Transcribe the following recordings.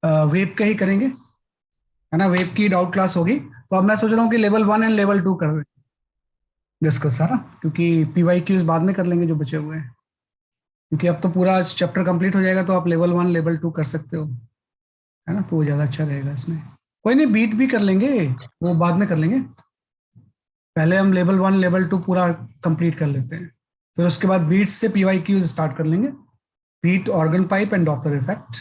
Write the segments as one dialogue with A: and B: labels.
A: Web का ही करेंगे, है ना। वेब की डाउट क्लास होगी, तो अब मैं सोच रहा हूँ कि लेवल 1 एंड लेवल 2 कर डिस्कस, है ना, क्योंकि पीवाई क्यूज बाद में कर लेंगे जो बचे हुए हैं, क्योंकि अब तो पूरा चैप्टर कंप्लीट हो जाएगा, तो आप लेवल 1 लेवल 2 कर सकते हो, है ना, तो वो ज़्यादा अच्छा रहेगा इसमें। कोई नहीं, बीट भी कर लेंगे, वो बाद में कर लेंगे। पहले हम लेवल 1 लेवल 2 पूरा कंप्लीट कर लेते हैं, फिर उसके बाद बीट से पीवाई क्यूज स्टार्ट कर लेंगे। Beat, organ pipe and Doppler effect,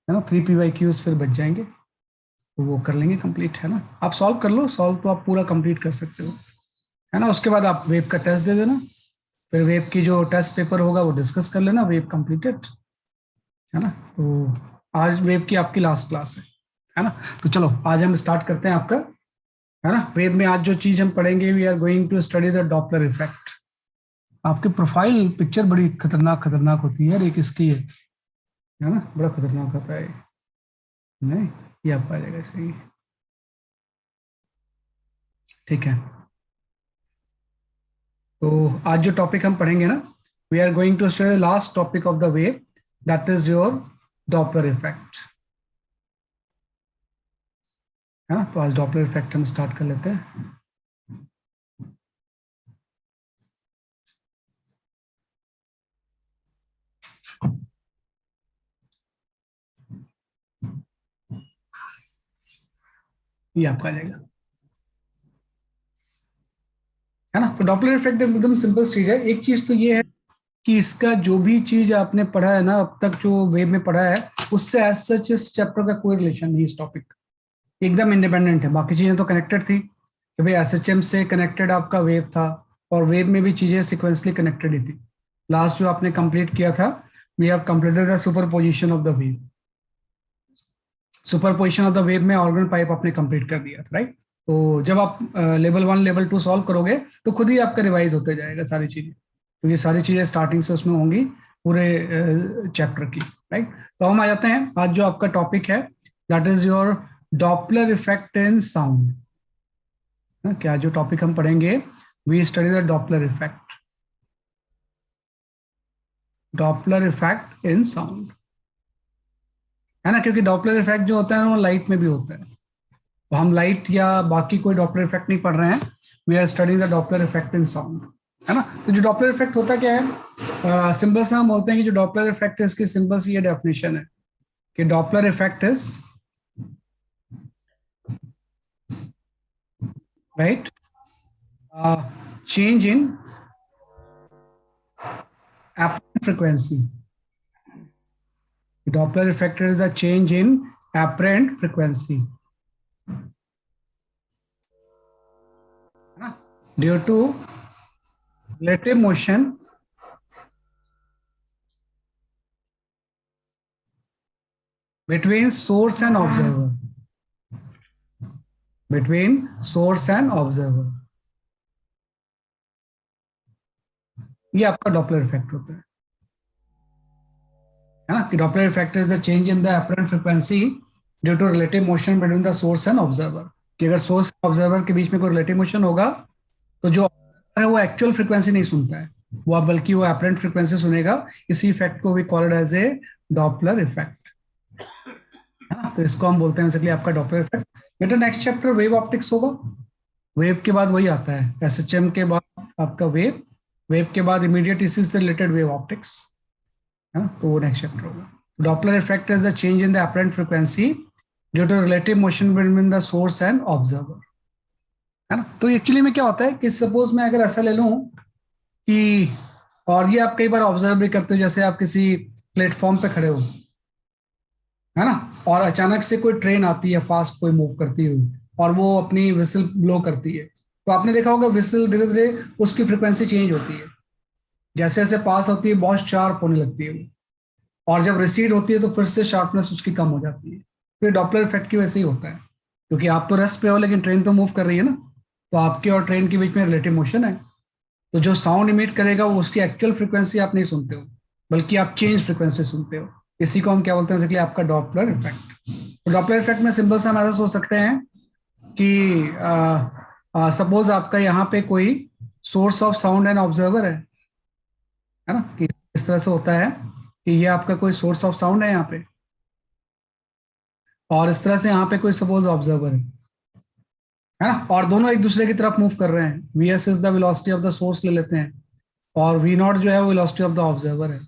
A: है ना, 3 पीवाई क्यूज फिर बच जाएंगे, तो वो कर लेंगे कंप्लीट, है ना। आप सॉल्व कर लो, सॉल्व तो आप पूरा कंप्लीट कर सकते हो, है ना। उसके बाद आप वेब का टेस्ट दे देना, फिर वेब की जो टेस्ट पेपर होगा वो डिस्कस कर लेना, वेब कंप्लीटेड, है ना। तो आज वेब की आपकी लास्ट क्लास है ना। तो चलो आज हम स्टार्ट करते हैं आपका, है ना। वेब में आज जो चीज हम पढ़ेंगे, we are going to study the Doppler effect. आपकी प्रोफाइल पिक्चर बड़ी खतरनाक खतरनाक होती है यार, एक इसकी है ना, बड़ा खतरनाक होता है। नहीं, ये आपका आ जाएगा सही, ठीक है। तो आज जो टॉपिक हम पढ़ेंगे ना, we are going to study last topic of the wave, that is your Doppler effect, है ना। तो आज डॉपलर इफेक्ट हम स्टार्ट कर लेते हैं। ये आपका आ जाएगा, है ना। तो डॉपलर इफेक्ट एकदम सिंपल चीज है। एक चीज तो ये है कि इसका जो भी चीज आपने पढ़ा है ना अब तक, जो वेब में पढ़ा है, उससे एज सच इस चैप्टर का कोई रिलेशन नहीं, इस टॉपिक एकदम इंडिपेंडेंट है। बाकी चीजें तो कनेक्टेड थी कि भाई एसएचएम से कनेक्टेड आपका वेब था, और वेब में भी चीजें सिक्वेंसली कनेक्टेड ही थी। लास्ट जो आपने कंप्लीट किया था, we have completed the superposition of the wave. Superposition of the wave में ऑर्गन पाइप आपने कंप्लीट कर दिया था, राइट। तो जब आप लेवल 1 लेवल 2 सॉल्व करोगे, तो खुद ही आपका रिवाइज होते जाएगा सारी चीजें, तो ये सारी चीजें स्टार्टिंग से उसमें होंगी पूरे चैप्टर की, राइट। तो हम आ जाते हैं, आज जो आपका टॉपिक है, that is your Doppler effect in sound. क्या जो टॉपिक हम पढ़ेंगे, we study the Doppler effect, Doppler effect in sound, है ना। क्योंकि डॉपलर इफेक्ट जो होता है वो लाइट में भी होता है, तो हम लाइट या बाकी कोई डॉपलर इफेक्ट नहीं पढ़ रहे हैं, we are studying the Doppler effect in sound, है ना। तो जो डॉपलर इफेक्ट होता क्या है, सिंपल से हम बोलते हैं कि जो डॉपलर इफेक्ट है, इसकी सिंपल सी ये डेफिनेशन है कि Doppler effect is, right, change in apparent frequency. Doppler effect is the change in apparent frequency, है ना, due to relative motion between source and observer, between source and observer, ये आपका Doppler effect होता है ना। कि Doppler effect is the change in the apparent frequency due to relative motion between the source and observer. कि अगर source और observer के बीच में कोई रिलेटिव मोशन होगा, तो जो है वो एक्चुअल फ्रीक्वेंसी नहीं सुनता है, वो बल्कि वो अपरेंट फ्रीक्वेंसी सुनेगा। इसी इफेक्ट को भी called as a Doppler effect, है ना। तो इसको हम बोलते हैं बेसिकली आपका डॉपलर इफेक्ट। बेटा नेक्स्ट चैप्टर वेव ऑप्टिक्स होगा, वेव के बाद वही आता है, एसएचएम के बाद आपका वेव, वेव के बाद इमीडिएट इसी से रिलेटेड वेव ऑप्टिक्स, है ना। तो वो नेक्स्ट चैप्टर होगा। Doppler effect is the change in the apparent frequency due to relative motion between the source and observer, है ना। तो एक्चुअली में क्या होता है कि सपोज मैं अगर ऐसा ले लूं कि, और ये आप कई बार ऑब्जर्व भी करते हो, जैसे आप किसी प्लेटफॉर्म पे खड़े हो, है ना, और अचानक से कोई ट्रेन आती है फास्ट, कोई मूव करती हुई, और वो अपनी विसल ब्लो करती है, तो आपने देखा होगा विसल धीरे धीरे उसकी फ्रीक्वेंसी चेंज होती है, जैसे जैसे पास होती है बहुत शार्प होने लगती है वो, और जब रिसीड होती है तो फिर से शार्पनेस उसकी कम हो जाती है। तो ये डॉपलर इफेक्ट की वजह से ही होता है, क्योंकि आप तो रेस्ट पे हो लेकिन ट्रेन तो मूव कर रही है ना, तो आपके और ट्रेन के बीच में रिलेटिव मोशन है, तो जो साउंड इमिट करेगा वो उसकी एक्चुअल फ्रीक्वेंसी आप नहीं सुनते हो, बल्कि आप चेंज फ्रीक्वेंसी सुनते हो। इसी को हम क्या बोलते हैं, इसलिए आपका डॉपलर इफेक्ट। तो डॉपलर इफेक्ट में सिंपल सा हम ऐसा सोच सकते हैं कि सपोज आपका यहाँ पे कोई source of sound and observer है ना, कि इस तरह से होता है कि ये आपका कोई सोर्स ऑफ साउंड है यहाँ पे, और इस तरह से यहाँ पे कोई सपोज ऑब्जर्वर है ना, और दोनों एक दूसरे की तरफ मूव कर रहे हैं। V S is the velocity of the source ले लेते हैं, और वी नॉट जो है वो वेलोसिटी ऑफ द ऑब्जर्वर है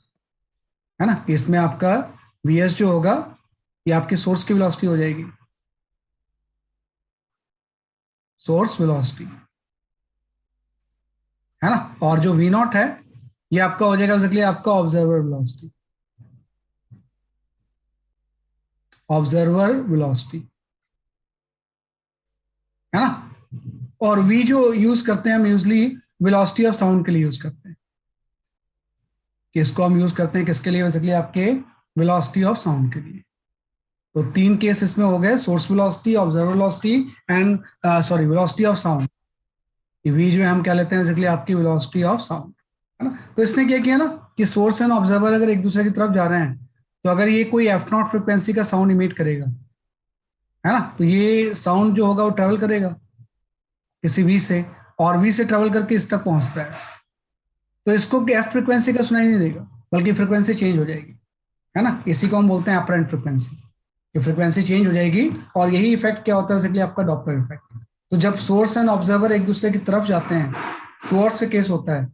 A: ना। इसमें आपका वी एस जो होगा ये आपकी सोर्स की वेलोसिटी हो जाएगी, सोर्स वेलोसिटी, है ना। और जो वी नॉट है ये आपका हो जाएगा बेसिकली आपका ऑब्जर्वर वेलोसिटी, ऑब्जर्वर वेलोसिटी, है ना। और वी जो यूज करते हैं हम यूजली वेलोसिटी ऑफ साउंड के लिए यूज करते हैं। किसको हम यूज करते हैं किसके लिए, बेसिकली आपके वेलोसिटी ऑफ साउंड के लिए। तो तीन केस इसमें हो गए, source velocity, observer velocity and sorry velocity of sound. We जो है हम क्या लेते हैं बेसिकली आपकी वेलोसिटी ऑफ साउंड, है ना। तो इसने क्या किया ना कि सोर्स एंड ऑब्जर्वर अगर एक दूसरे की तरफ जा रहे हैं, तो अगर ये कोई एफ नॉट फ्रिक्वेंसी का साउंड इमिट करेगा, है ना, तो ये साउंड जो होगा वो ट्रेवल करेगा किसी वी से, और वी से ट्रेवल करके इस तक पहुंचता है। तो इसको एफ फ्रिक्वेंसी का सुनाई नहीं देगा, बल्कि फ्रिक्वेंसी चेंज हो जाएगी, है ना। इसी को हम बोलते हैं अपरेंट फ्रिक्वेंसी, कि फ्रिक्वेंसी चेंज हो जाएगी। और यही इफेक्ट क्या होता है बेसिकली आपका डॉपलर इफेक्ट। तो जब सोर्स एंड ऑब्जर्वर एक दूसरे की तरफ जाते हैं, टुवर्ड्स से केस होता है,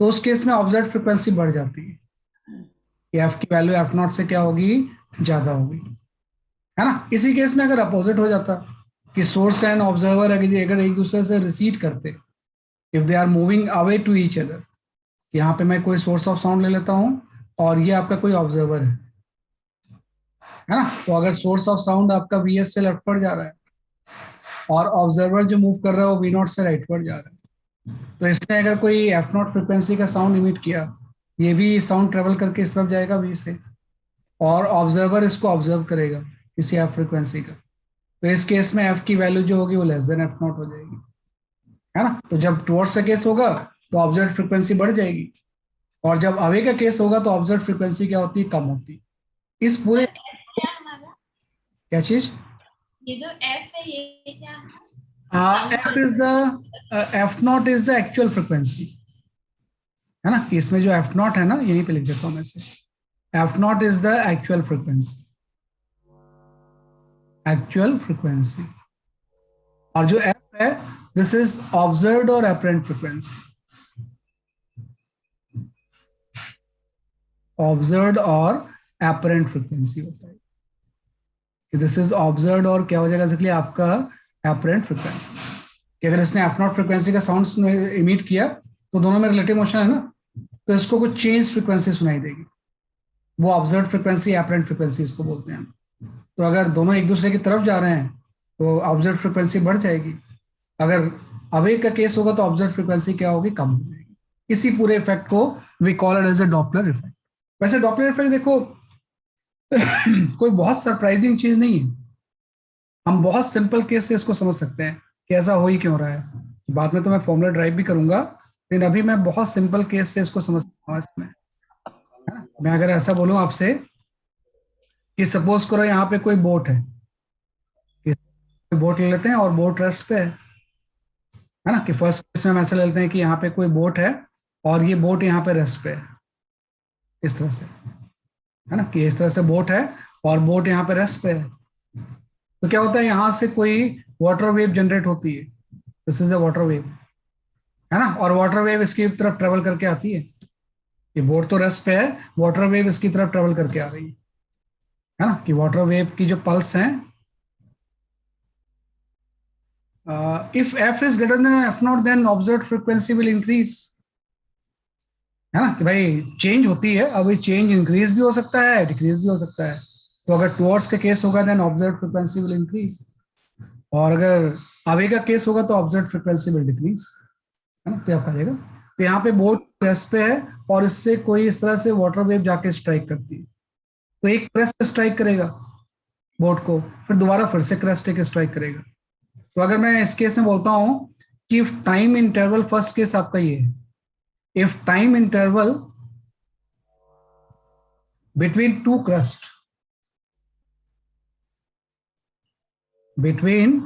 A: तो उस केस में ऑब्जर्व फ्रिक्वेंसी बढ़ जाती है, एफ की वैल्यू एफ नॉट से क्या होगी, ज्यादा होगी, है ना। इसी केस में अगर अपोजिट हो जाता कि सोर्स एंड ऑब्जर्वर अगर एक दूसरे से रिसीड करते, if they are moving away to each other, यहाँ पे मैं कोई सोर्स ऑफ साउंड ले लेता हूँ और ये आपका कोई ऑब्जर्वर है ना। तो अगर सोर्स ऑफ साउंड आपका वी एस से लेफ्टवर्ड जा रहा है और ऑब्जर्वर जो मूव कर रहा है वो वी नॉट से राइटवर्ड जा रहा है, तो इसने अगर कोई एफ नॉट फ्रिक्वेंसी का साउंड इमिट किया, ये भी साउंड ट्रेवल करके इस तरफ जाएगा वी से, और ऑब्जर्वर इसको ऑब्जर्व करेगा किसी एफ फ्रिक्वेंसी का, तो इस केस में एफ की वैल्यू जो होगी वो लेस देन एफ नॉट हो जाएगी, है ना। तो जब टुवर्ड्स का केस होगा तो ऑब्जर्व फ्रिक्वेंसी बढ़ जाएगी, और जब अवे का केस होगा तो ऑब्जर्व फ्रिक्वेंसी क्या होती है, कम होती है। इस पूरे
B: क्या हमारा
A: क्या चीज,
B: ये जो एफ है ये क्या है?
A: F is the F not is the actual frequency, है ना। इसमें जो एफ नॉट है ना, यहीं पे लिख देता हूं मैं से, F not is the actual frequency, actual frequency. और जो एफ है दिस इज ऑब्जर्व्ड और अपरेंट फ्रिक्वेंसी, ऑब्जर्व्ड और अपरेंट फ्रिक्वेंसी होता है। दिस इज ऑब्जर्व्ड और क्या हो जाएगा बेसिकली आपका अपरेंट फ्रिक्वेंसी, कि अगर इसने एफ नॉट फ्रिक्वेंसी का साउंड इमिट किया तो दोनों में रिलेटिव मोशन है ना, तो इसको कुछ चेंज फ्रिक्वेंसी सुनाई देगी, वो ऑब्जर्व फ्रिक्वेंसी अपरेंट फ्रिक्वेंसी इसको बोलते हैं। तो अगर दोनों एक दूसरे की तरफ जा रहे हैं तो ऑब्जर्व फ्रिक्वेंसी बढ़ जाएगी, अगर अवे का केस होगा तो ऑब्जर्व फ्रिक्वेंसी क्या होगी, कम हो जाएगी। इसी पूरे इफेक्ट को we call it as a Doppler effect. वैसे डॉपलर इफेक्ट देखो कोई बहुत सरप्राइजिंग चीज नहीं है, हम बहुत सिंपल केस से इसको समझ सकते हैं कि ऐसा हो ही क्यों रहा है। बाद में तो मैं फॉर्मूला ड्राइव भी करूंगा, लेकिन अभी मैं बहुत सिंपल केस से इसको समझ सकता हूँ इसमें, है ना। मैं अगर ऐसा बोलूं आपसे कि सपोज करो यहाँ पे कोई बोट है, बोट ले लेते हैं और बोट रेस्ट पे है ना, कि फर्स्ट केस में हम ऐसा ले लेते हैं कि यहाँ पे कोई बोट है और ये बोट यहाँ पे रेस्ट पे है, इस तरह से, है ना, कि इस तरह से बोट है और बोट यहाँ पे रेस्ट पे है। तो क्या होता है, यहाँ से कोई वाटर वेव जनरेट होती है, this is the water wave, है ना, और वाटर वेव इसकी तरफ ट्रेवल करके आती है। ये बोट तो रेस्ट पे है, वाटर वेव इसकी तरफ ट्रेवल करके आ रही है ना, कि वाटर वेव की जो पल्स है, if F is greater than F not then observed frequency will increase, है ना, कि भाई चेंज होती है, अब ये चेंज इंक्रीज भी हो सकता है डिक्रीज भी हो सकता है। तो अगर टुवर्ड्स का केस होगा then observed frequency will increase, और अगर अवे का केस होगा तो ऑब्जर्व्ड फ्रीक्वेंसी विल डिक्रीज, है ना। तो आप कहिएगा तो यहाँ पे बोट प्रेस पे है और इससे कोई इस तरह से वाटर वेव जाके स्ट्राइक करती है, तो एक प्रेस स्ट्राइक करेगा बोट को, फिर दोबारा फिर से क्रेस्ट एक स्ट्राइक करेगा। तो अगर मैं इस केस में बोलता हूं कि टाइम इंटरवल, फर्स्ट केस आपका ये है, if time interval between two crust, between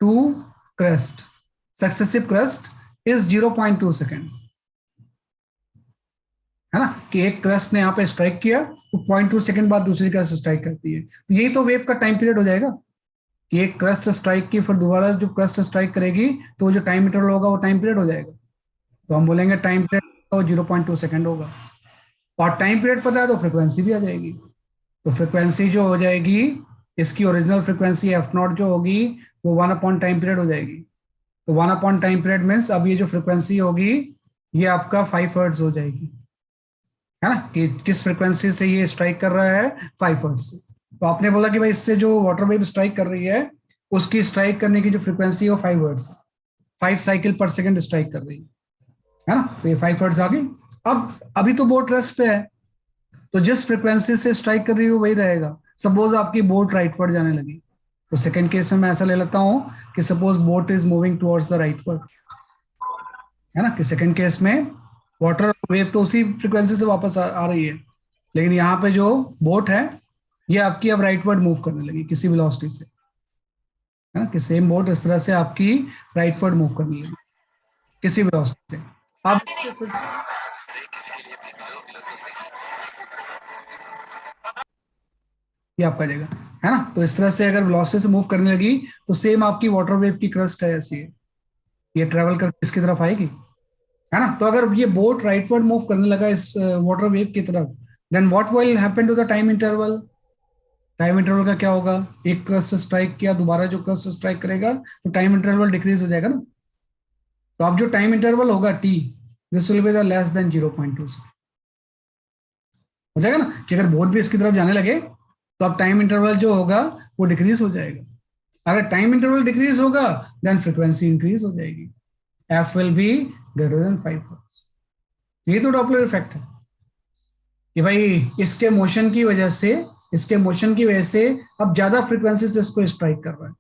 A: two crust, successive crust is 0.2 second, है ना, कि एक क्रस्ट ने यहाँ पे स्ट्राइक किया तो 0.2 सेकेंड बाद दूसरी क्रस्ट स्ट्राइक करती है, तो यही तो वेव का टाइम पीरियड हो जाएगा। कि एक क्रस्ट स्ट्राइक की फिर दोबारा जो क्रस्ट स्ट्राइक करेगी तो जो टाइम इंटरवल होगा वो टाइम पीरियड हो जाएगा। तो हम बोलेंगे टाइम पीरियड 0.2 सेकेंड होगा। और टाइम पीरियड पता है तो फ्रिक्वेंसी भी आ जाएगी। तो फ्रिक्वेंसी जो हो जाएगी, इसकी ओरिजिनल फ्रिक्वेंसी एफ नॉट जो होगी वो 1 अपॉन टाइम पीरियड हो जाएगी। तो 1 अपॉन टाइम पीरियड मीन्स अब ये जो फ्रिक्वेंसी होगी ये आपका 5 हर्ट्ज हो जाएगी, है ना, कि किस फ्रिक्वेंसी से ये स्ट्राइक कर रहा है, 5 हर्ट्ज से। तो आपने बोला कि भाई इससे जो वाटर वेव स्ट्राइक कर रही है उसकी स्ट्राइक करने की जो फ्रिक्वेंसी है वो 5 हर्ट्ज, 5 साइकिल पर सेकेंड स्ट्राइक कर रही है ना। तो ये 5 हर्ट्ज आ गई। अब अभी तो बोट रेस्ट पे है, तो जिस फ्रिक्वेंसी से स्ट्राइक कर रही हो वही रहेगा। सपोज आपकी बोट राइटवर्ड जाने लगी, तो सेकंड केस में मैं ऐसा ले लेता हूं कि suppose boat is moving towards the rightward, है ना, कि सेकंड केस में वाटर वेव तो उसी फ्रिक्वेंसी से वापस आ रही है, लेकिन यहाँ पे जो बोट है ये आपकी अब राइटवर्ड मूव करने लगी किसी वेलोसिटी से, है ना, कि सेम बोट इस तरह से आपकी राइटवर्ड मूव करने लगी किसी वेलोसिटी से। अब इससे फिर से ये आपका जगह, है ना। तो इस तरह से अगर वेलोसिटी से मूव करने लगी तो सेम आपकी वाटर वेव की क्रस्ट है ऐसी है, ये ट्रेवल करके इसकी तरफ आएगी, है ना। तो अगर ये बोट राइटवर्ड मूव करने लगा इस वाटर वेव की तरफ, then what will happen to the time interval. Time interval का क्या होगा, एक क्रस्ट स्ट्राइक किया, दोबारा जो क्रस्ट स्ट्राइक करेगा तो टाइम इंटरवल डिक्रीज हो जाएगा ना। तो अब जो टाइम इंटरवल होगा T, this will be the less than 0.2 हो जाएगा ना, कि अगर बोट भी इसकी तरफ जाने लगे तो अब टाइम इंटरवल जो होगा वो डिक्रीज हो जाएगा। अगर टाइम इंटरवल डिक्रीज होगा देन फ्रीक्वेंसी इंक्रीज हो जाएगी, F will be greater than 5 hertz. ये तो डॉपलर इफेक्ट है कि भाई इसके मोशन की वजह से अब ज्यादा फ्रीक्वेंसी से इसको स्ट्राइक कर रहा है,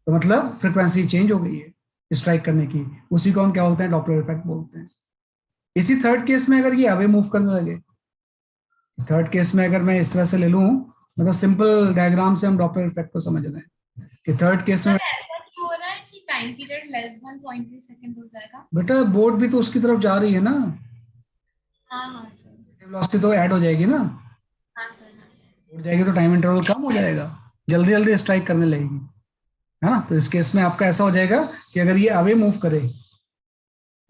A: तो मतलब फ्रीक्वेंसी चेंज हो गई है स्ट्राइक करने की। उसी को हम क्या बोलते हैं, डॉपलर इफेक्ट बोलते हैं। इसी थर्ड केस में अगर ये अवे मूव करने लगे, थर्ड केस में अगर मैं इस तरह से ले लूं, मतलब सिंपल डायग्राम से हम डॉपलर इफेक्ट को समझ रहे हैं कि थर्ड केस में
B: सर ऐसा क्यों हो रहा है कि time period less than 0.3 second हो जाएगा?
A: बेटा बोट भी तो उसकी तरफ जा रही है ना,
B: हाँ हाँ सर।
A: वेलोसिटी तो ऐड हो जाएगी ना,
B: हाँ सर, हाँ सर।
A: उड़ जाएगी तो टाइम इंटरवल कम हो जाएगा, जल्दी जल्दी स्ट्राइक करने लगेगी, है ना। तो इस केस में आपका ऐसा हो जाएगा कि अगर ये अवे मूव करे,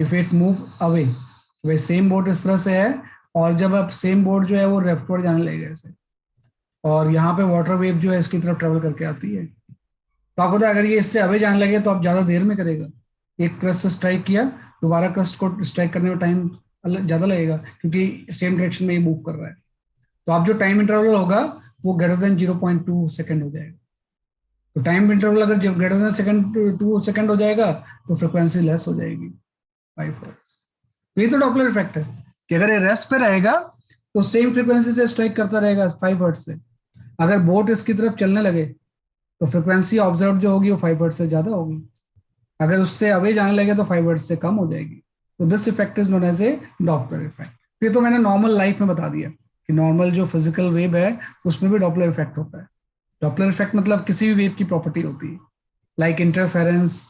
A: इफ इट मूव अवे, वही सेम बोट इस तरह से है, और जब अब सेम बोट जो है वो लेफ्टवर्ड जाने लगेगा ऐसे, और यहाँ पे वाटर वेव जो है इसकी तरफ ट्रेवल करके आती है, तो आपको पता है अगर ये इससे अवे जाने लगे तो आप ज्यादा देर में करेगा। एक क्रस्ट से स्ट्राइक किया, दोबारा क्रस्ट को स्ट्राइक करने में टाइम ज्यादा लगेगा क्योंकि सेम डायरेक्शन में ये मूव कर रहा है। तो आप जो टाइम इंटरवल होगा वो ग्रेटर देन 0.2 सेकेंड हो जाएगा। तो टाइम इंटरवल अगर ग्रेटर देन 2 सेकेंड हो जाएगा तो फ्रिक्वेंसी लेस हो जाएगी, 5 हर्ट्ज। तो ये तो डॉपलर इफेक्ट है कि अगर ये रेस्ट पे रहेगा तो सेम फ्रिक्वेंसी से स्ट्राइक करता रहेगा 5 हर्ट्ज से। अगर बोट इसकी तरफ चलने लगे तो फ्रिक्वेंसी ऑब्जर्व जो होगी वो 5 हर्ट्ज से ज्यादा होगी, अगर उससे अवे जाने लगे तो 5 हर्ट्ज से कम हो जाएगी। तो this effect is known as a Doppler effect. ये तो मैंने नॉर्मल लाइफ में बता दिया कि नॉर्मल जो फिजिकल वेव है उसमें भी डॉपलर इफेक्ट होता है। डॉपलर इफेक्ट मतलब किसी भी वेव की प्रॉपर्टी होती है, लाइक इंटरफेरेंस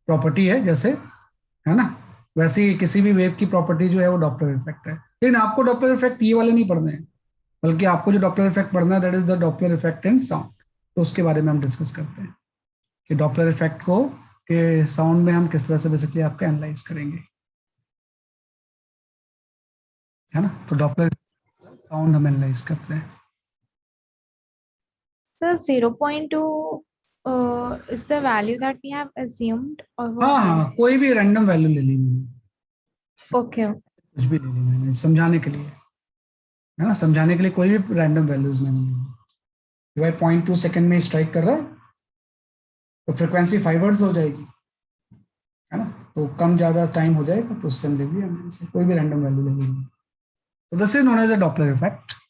A: प्रॉपर्टी है जैसे, है ना, वैसे ही किसी भी वेव की प्रॉपर्टी जो है वो डॉपलर इफेक्ट है। लेकिन आपको डॉपलर इफेक्ट ये वाले नहीं पढ़ने हैं, बल्कि आपको जो डॉपलर इफेक्ट पढ़ना है that is the Doppler effect in sound. तो उसके बारे में हम डिस्कस करते हैं कि डॉपलर इफेक्ट को के साउंड में हम किस तरह से बेसिकली आपका एनालाइज करेंगे, है ना। तो डॉपलर साउंड हम एनालाइज करते हैं।
C: So 0.2 is the value that we have assumed or what?
A: हाँ हाँ, कोई भी रैंडम वैल्यू ले ली मैंने,
C: Okay.
A: कुछ भी ले ली मैंने समझाने के लिए, है ना, समझाने के लिए कोई भी रैंडम वैल्यूज मैंने ले ली। भाई 0.2 सेकेंड में स्ट्राइक कर रहा है तो फ्रिक्वेंसी 5 हर्ट्ज हो जाएगी, है ना। तो कम ज्यादा टाइम हो जाएगा तो उससे हम ले लिया मैंने से कोई भी रैंडम वैल्यू ले ली। तो this is known as a Doppler effect.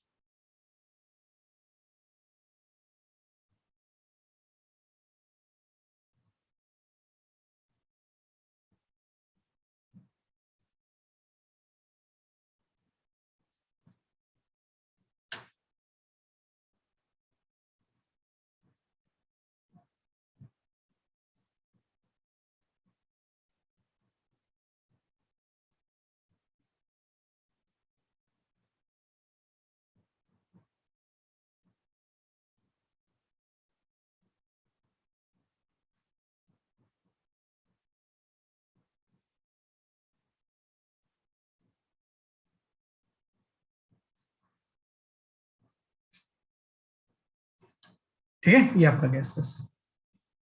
A: ठीक है, ये आपका गैस दस,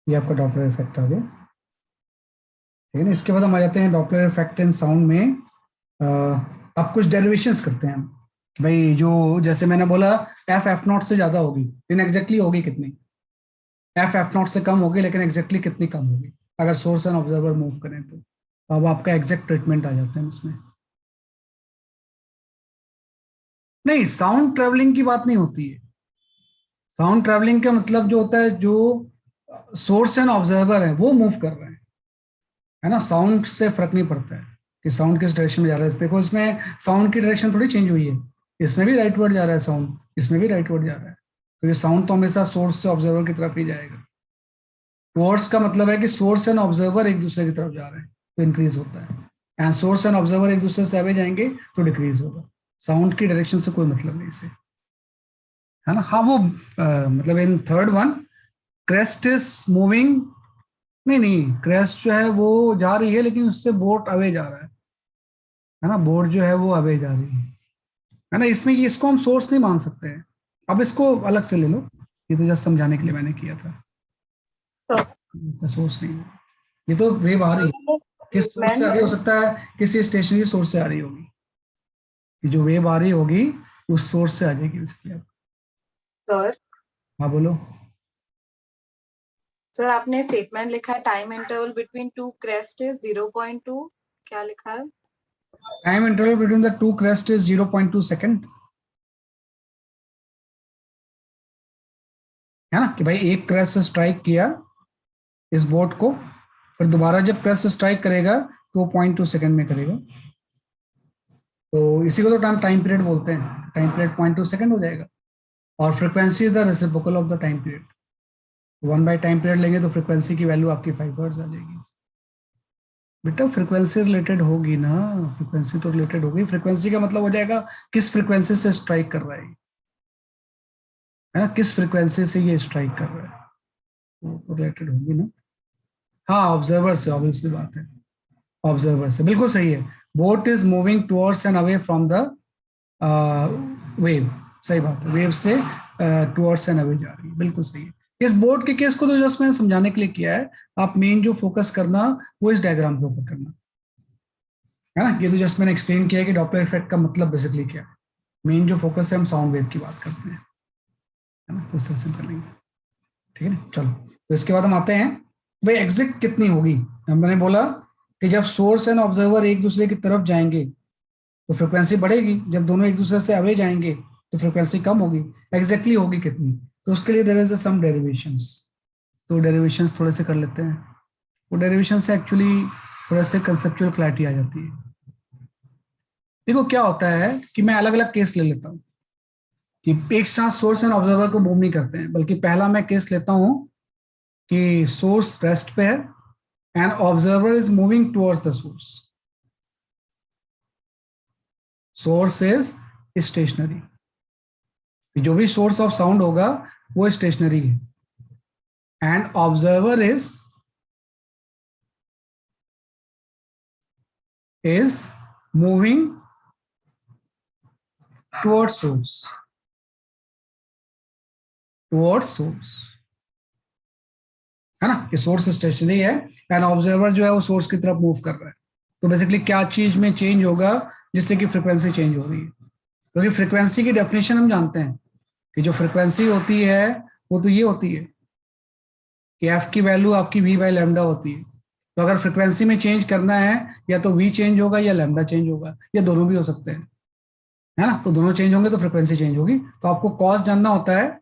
A: ये आपका डॉपलर इफेक्ट आ गया। ठीक है ना, इसके बाद हम आ जाते हैं डॉपलर इफेक्ट इन साउंड में। अब कुछ डेरिवेशंस करते हैं हम कि भाई जो जैसे मैंने बोला एफ नॉट से ज्यादा होगी, लेकिन एग्जैक्टली होगी कितनी, एफ नॉट से कम होगी लेकिन एग्जैक्टली कितनी कम होगी अगर सोर्स एंड ऑब्जर्वर मूव करें तो अब आपका एग्जैक्ट ट्रीटमेंट आ जाता है इसमें। नहीं, साउंड ट्रेवलिंग की बात नहीं होती है। साउंड ट्रेवलिंग का मतलब जो होता है, जो सोर्स एंड ऑब्जर्वर है वो मूव कर रहे हैं, है ना। साउंड से फर्क नहीं पड़ता है कि साउंड किस डायरेक्शन में जा रहा है। देखो इसमें साउंड की डायरेक्शन थोड़ी चेंज हुई है, इसमें भी राइटवर्ड जा रहा है साउंड, इसमें भी राइटवर्ड जा रहा है, तो ये साउंड तो हमेशा सोर्स से ऑब्जर्वर की तरफ ही जाएगा। टुवर्ड्स का मतलब है कि सोर्स एंड ऑब्जर्वर एक दूसरे की तरफ जा रहे हैं तो इंक्रीज होता है, एंड सोर्स एंड ऑब्जर्वर एक दूसरे से आगे जाएंगे तो डिक्रीज होगा। साउंड की डायरेक्शन से कोई मतलब नहीं इसे, है ना। हाँ वो मतलब in third one crest is moving, नहीं क्रेस्ट जो है वो जा रही है लेकिन उससे बोट अवे जा रहा है ना, बोट जो है वो अवे जा रही है ना। इसमें ये इसको हम सोर्स नहीं मान सकते हैं, अब इसको अलग से ले लो, ये तो जस्ट समझाने के लिए मैंने किया था, सोर्स नहीं है। ये तो वेव आ रही है, किस सोर्स से आ रही हो सकता है, किसी स्टेशनरी सोर्स से आ रही होगी, ये जो वेव आ रही होगी उस सोर्स से आ जाएगी बेसिकली।
D: सर
A: हाँ बोलो।
D: सर आपने स्टेटमेंट लिखा है time interval between two crest is 0.2, क्या लिखा है?
A: Time interval between the two crest is 0.2 second, है ना, कि भाई एक क्रेस्ट से स्ट्राइक किया इस बोट को, फिर दोबारा जब क्रेस्ट स्ट्राइक करेगा तो वो 0.2 सेकंड में करेगा, तो इसी को तो टाइम पीरियड बोलते हैं। टाइम पीरियड 0.2 सेकंड हो जाएगा, और frequency is the reciprocal of the time period. 1 time period लेंगे तो फ्रीक्वेंसी की वैल्यू आपकी 5 हर्ट्ज आ जाएगी। बेटा फ्रीक्वेंसी रिलेटेड होगी ना, फ्रीक्वेंसी तो रिलेटेड होगी, फ्रीक्वेंसी का मतलब हो जाएगा किस फ्रीक्वेंसी से स्ट्राइक कर रहा है ना, किस फ्रीक्वेंसी से ये स्ट्राइक कर रहा है, तो रिलेटेड होगी ना। हाँ ऑब्जर्वर से, ऑब्वियसली बात है, ऑब्जर्वर से बिल्कुल सही है। Boat is moving towards and away from the wave, सही बात है, वेव से टुवर्ड्स एंड अवे जा रही है, बिल्कुल सही है। इस बोर्ड के केस को तो जस्ट मैंने समझाने के लिए किया है, आप मेन जो फोकस करना वो इस डायग्राम के ऊपर करना, है ना। ये तो जस्ट मैंने एक्सप्लेन किया है कि डॉपलर इफेक्ट का मतलब बेसिकली क्या है। मेन जो फोकस है हम साउंड वेव की बात करते हैं, है ना, तो इस तरह से कर लेंगे, ठीक है ना। चलो तो इसके बाद हम आते हैं भाई एग्जिट कितनी होगी। मैंने बोला कि जब सोर्स एंड ऑब्जर्वर एक दूसरे की तरफ जाएंगे तो फ्रिक्वेंसी बढ़ेगी, जब दोनों एक दूसरे से अवे जाएंगे तो फ्रिक्वेंसी कम होगी। एग्जैक्टली होगी कितनी, तो उसके लिए देयर इज सम डेरिवेशंस, तो डेरिवेशंस थोड़े से कर लेते हैं। वो डेरिवेशन से एक्चुअली थोड़ा से कंसेप्चुअल क्लैरिटी आ जाती है। देखो क्या होता है कि मैं अलग अलग केस ले लेता हूँ कि एक साथ सोर्स एंड ऑब्जर्वर को मूव नहीं करते हैं, बल्कि पहला मैं केस लेता हूँ कि सोर्स रेस्ट पे है and observer is moving towards the source, source is stationary, जो भी सोर्स ऑफ साउंड होगा वो स्टेशनरी है, and observer is moving towards source, है ना, कि सोर्स स्टेशनरी है एंड ऑब्जर्वर जो है वो सोर्स की तरफ मूव कर रहा है। तो बेसिकली क्या चीज में चेंज होगा जिससे कि फ्रीक्वेंसी चेंज हो रही है, क्योंकि फ्रीक्वेंसी की डेफिनेशन हम जानते हैं कि जो फ्रीक्वेंसी होती है वो तो ये होती है कि एफ की वैल्यू आपकी वी बाई लैम्डा होती है। तो अगर फ्रीक्वेंसी में चेंज करना है या तो वी चेंज होगा या लैम्डा चेंज होगा, या दोनों भी हो सकते हैं, है ना। तो दोनों चेंज होंगे तो फ्रीक्वेंसी चेंज होगी। तो आपको कॉज जानना होता है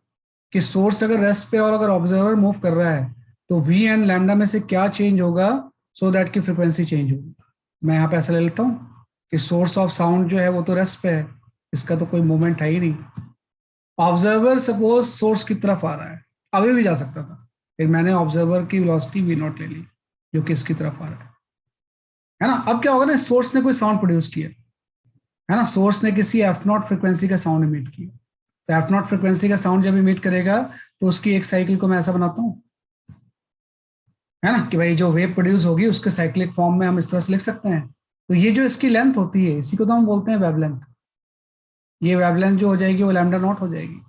A: कि सोर्स अगर रेस्ट पे और अगर ऑब्जर्वर मूव कर रहा है तो वी एंड लैम्डा में से क्या चेंज होगा सो दैट की फ्रीक्वेंसी चेंज होगी। मैं यहाँ पे ऐसा ले लेता हूँ कि सोर्स ऑफ साउंड जो है वो तो रेस्ट पे है, इसका तो कोई मूवमेंट है ही नहीं। ऑब्जर्वर सपोज सोर्स की तरफ आ रहा है, अभी भी जा सकता था, फिर मैंने ऑब्जर्वर की वेलोसिटी वी नॉट ले ली जो कि इसकी तरफ आ रहा है ना। अब क्या होगा ना, सोर्स ने कोई साउंड प्रोड्यूस किया, है ना, सोर्स ने किसी एफ नॉट फ्रिक्वेंसी का साउंड इमिट किया, तो एफ नॉट फ्रिक्वेंसी का साउंड जब इमिट करेगा तो उसकी एक साइकिल को मैं ऐसा बनाता हूँ, है ना, कि भाई जो वेव प्रोड्यूस होगी उसके साइक्लिक फॉर्म में हम इस तरह से लिख सकते हैं। तो ये जो इसकी लेंथ होती है इसी को तो हम बोलते हैं वेवलेंथ। ये वेवलेंथ जो हो जाएगी वो लैम्डा नॉट हो जाएगी,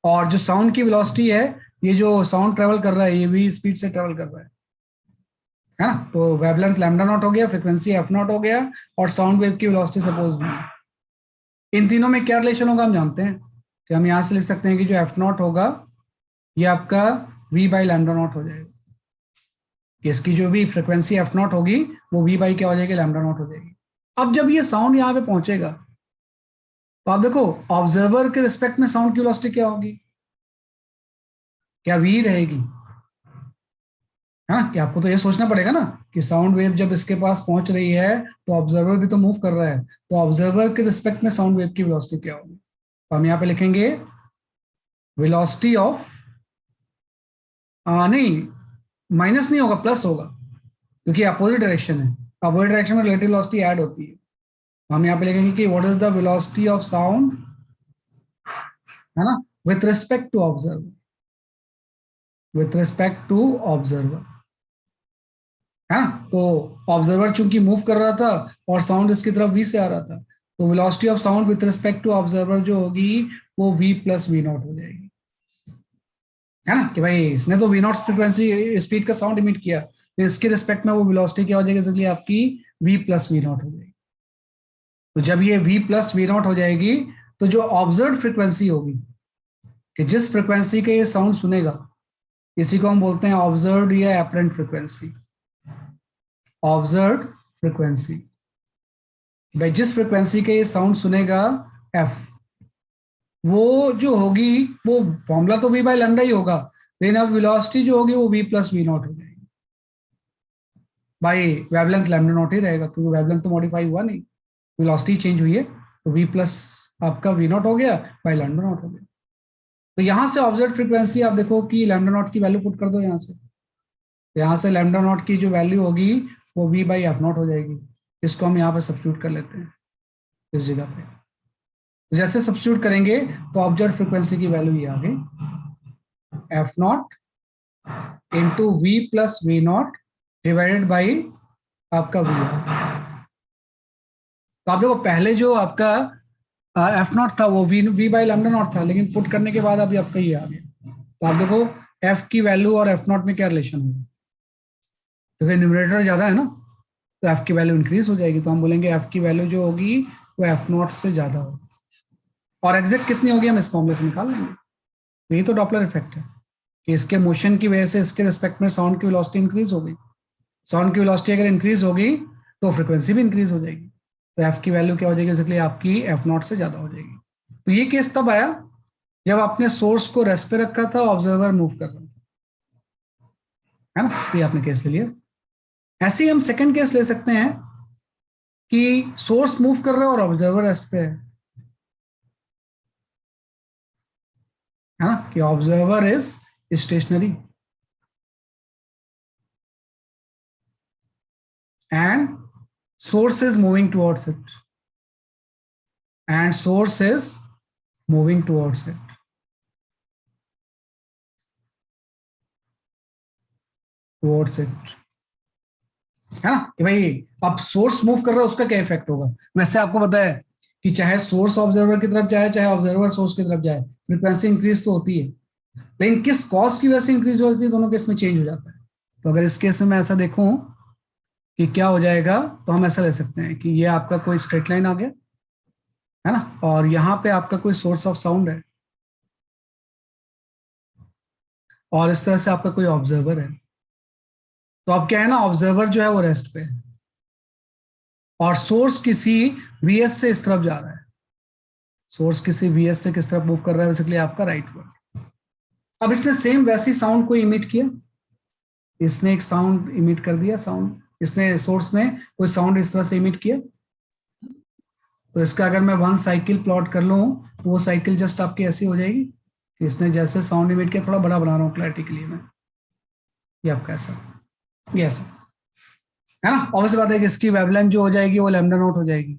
A: और जो साउंड की वेलोसिटी है ये जो साउंड ट्रेवल कर रहा है ये भी स्पीड से ट्रेवल कर रहा है ना। तो वेवलेंथ लैम्डा नॉट हो गया, फ्रीक्वेंसी एफ नॉट हो गया, और साउंड वेव की वेलोसिटी सपोज भी। इन तीनों में क्या रिलेशन होगा हम जानते हैं कि हम यहां से लिख सकते हैं कि जो एफ नॉट होगा ये आपका v बाई लैम्डा नॉट हो जाएगा। इसकी जो भी फ्रीक्वेंसी एफ नॉट होगी वो v बाई क्या हो जाएगी, लैम्डा नॉट हो जाएगी। अब जब ये साउंड यहाँ पे पहुंचेगा तो आप देखो ऑब्जर्वर के रिस्पेक्ट में साउंड की वेलोसिटी क्या होगी, क्या v रहेगी, हाँ कि आपको तो ये सोचना पड़ेगा ना कि साउंड वेव जब इसके पास पहुंच रही है तो ऑब्जर्वर भी तो मूव कर रहा है, तो ऑब्जर्वर के रिस्पेक्ट में साउंड वेव की वेलोसिटी क्या होगी। तो हम यहाँ पे लिखेंगे वेलोसिटी ऑफ, नहीं माइनस नहीं होगा, प्लस होगा, क्योंकि अपोजिट डायरेक्शन है, अपोजिट डायरेक्शन में रिलेटिव वेलोसिटी ऐड होती है। तो हम यहाँ पे लिखेंगे कि what is the velocity of sound, है ना, with respect to observer, with respect to observer, है ना। तो ऑब्जर्वर चूंकि मूव कर रहा था और साउंड इसकी तरफ v से आ रहा था, तो velocity of sound with respect to observer जो होगी वो v प्लस वी नॉट हो जाएगी, है ना। कि भाई इसने तो वी नॉट फ्रीक्वेंसी स्पीड का साउंड इमिट किया, तो इसके रिस्पेक्ट में वो वेलोसिटी क्या हो जाएगी, इसलिए आपकी v प्लस वी नॉट हो जाएगी। तो जब ये v प्लस वी नॉट हो जाएगी तो जो ऑब्जर्व फ्रीक्वेंसी होगी कि जिस फ्रीक्वेंसी का ये साउंड सुनेगा इसी को हम बोलते हैं ऑब्जर्व्ड या एपरेंट फ्रीक्वेंसी। ऑब्जर्व्ड फ्रीक्वेंसी, भाई जिस फ्रीक्वेंसी के ये साउंड सुनेगा f, वो जो होगी वो फॉर्मूला तो v बाई लैम्डा ही होगा, लेकिन अब वेलोसिटी जो होगी वो v प्लस वी नॉट हो जाएगी। भाई वेवलेंथ लैम्डा नॉट ही रहेगा क्योंकि वेवलेंथ तो मॉडिफाई हुआ नहीं, वेलोसिटी चेंज हुई है, तो v प्लस आपका वी नॉट हो गया बाई लैम्डा नॉट हो गया। तो यहां से ऑब्जर्व फ्रीक्वेंसी आप देखो कि लैम्डा नॉट की वैल्यू पुट कर दो यहाँ से लैम्डा नॉट की जो वैल्यू होगी वो v बाई एफ नॉट हो जाएगी। इसको हम यहाँ पे सब्स्टिट्यूट कर लेते हैं इस जगह पे। तो जैसे सब्स्टिट्यूट करेंगे तो ऑब्जर्व फ्रीक्वेंसी की वैल्यू ये आ गई F naught into V plus V naught divided by आपका वी आर। तो आप देखो पहले जो आपका एफ नॉट था वो वी बाई लैम्डा नॉट था, लेकिन पुट करने के बाद अभी आपका ये आ गया। तो आप देखो एफ की वैल्यू और एफ नॉट में क्या रिलेशन होगा, क्योंकि न्यूमरेटर ज्यादा है ना, तो एफ की वैल्यू इंक्रीज हो जाएगी। तो हम बोलेंगे एफ की वैल्यू जो होगी वो एफ नॉट से ज्यादा होगी, और एग्जैक्ट कितनी होगी हम इस फॉर्मूले से निकाल लेंगे। यही तो डॉपलर इफेक्ट है कि इसके मोशन की वजह से इसके रिस्पेक्ट में साउंड की वेलोसिटी इंक्रीज हो गई। साउंड की वेलोसिटी अगर इंक्रीज होगी तो फ्रीक्वेंसी भी इंक्रीज हो जाएगी, तो एफ की वैल्यू क्या हो जाएगी, इसलिए आपकी एफ नॉट से ज्यादा हो जाएगी। तो ये केस तब आया जब आपने सोर्स को रेस्ट पे रखा था, ऑब्जर्वर मूव कर रहा था, है ना। ये आपने केस ले लिया। ऐसे ही हम सेकंड केस ले सकते हैं कि सोर्स मूव कर रहा है और ऑब्जर्वर रेस्ट पे है ना, कि observer is stationary and source is moving towards it, and source is moving towards it, है ना। कि भाई अब सोर्स मूव कर रहा है उसका क्या इफेक्ट होगा। वैसे आपको पता है कि चाहे सोर्स ऑब्जर्वर की तरफ जाए चाहे ऑब्जर्वर सोर्स की तरफ जाए, फ्रीक्वेंसी इंक्रीज तो होती है, लेकिन किस कॉज की वजह से इंक्रीज होती है, दोनों केस में चेंज हो जाता है। तो अगर इस केस में मैं ऐसा देखूं कि क्या हो जाएगा, तो हम ऐसा ले सकते हैं कि ये आपका कोई स्ट्रेट लाइन आ गया, है ना, और यहाँ पे आपका कोई सोर्स ऑफ साउंड है, और इस तरह से आपका कोई ऑब्जर्वर है। तो अब क्या है ना, ऑब्जर्वर जो है वो रेस्ट पे है और सोर्स किसी वीएस से इस तरफ जा रहा है। सोर्स किसी वीएस से किस तरफ मूव कर रहा है, बेसिकली आपका राइट वर्ड। अब इसने सेम वैसी साउंड को इमिट किया, इसने एक साउंड इमिट कर दिया, साउंड इसने सोर्स ने कोई साउंड इस तरह से इमिट किया। तो इसका अगर मैं वन साइकिल प्लॉट कर लूं तो वो साइकिल जस्ट आपकी ऐसी हो जाएगी कि इसने जैसे साउंड इमिट किया, थोड़ा बड़ा बना रहा हूँ क्लैरिटी के लिए मैं, ये आपका ऐसा, ये ऐसा, है ना। ऑब्वियस बात है कि इसकी वेवलेंथ जो हो जाएगी वो लैम्डा नॉट हो जाएगी,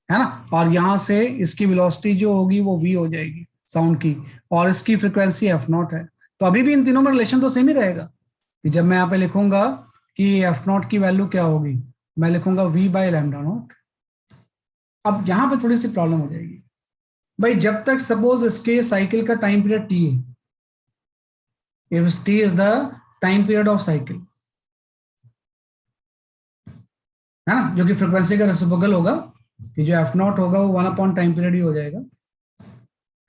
A: है ना, और यहां से इसकी वेलोसिटी जो होगी वो v हो जाएगी साउंड की, और इसकी फ्रीक्वेंसी एफ नॉट है। तो अभी भी इन तीनों में रिलेशन तो सेम ही रहेगा कि जब मैं यहाँ पे लिखूंगा कि एफ नॉट की वैल्यू क्या होगी, मैं लिखूंगा v बाई लैम्डा नॉट। अब यहाँ पे थोड़ी सी प्रॉब्लम हो जाएगी भाई जब तक सपोज इसके साइकिल का टाइम पीरियड टी है, if T is the time period of cycle, है ना, जो कि फ्रिक्वेंसी का रेसिप्रोकल होगा, कि जो एफ नॉट होगा वो 1 अपॉन टाइम पीरियड ही हो जाएगा,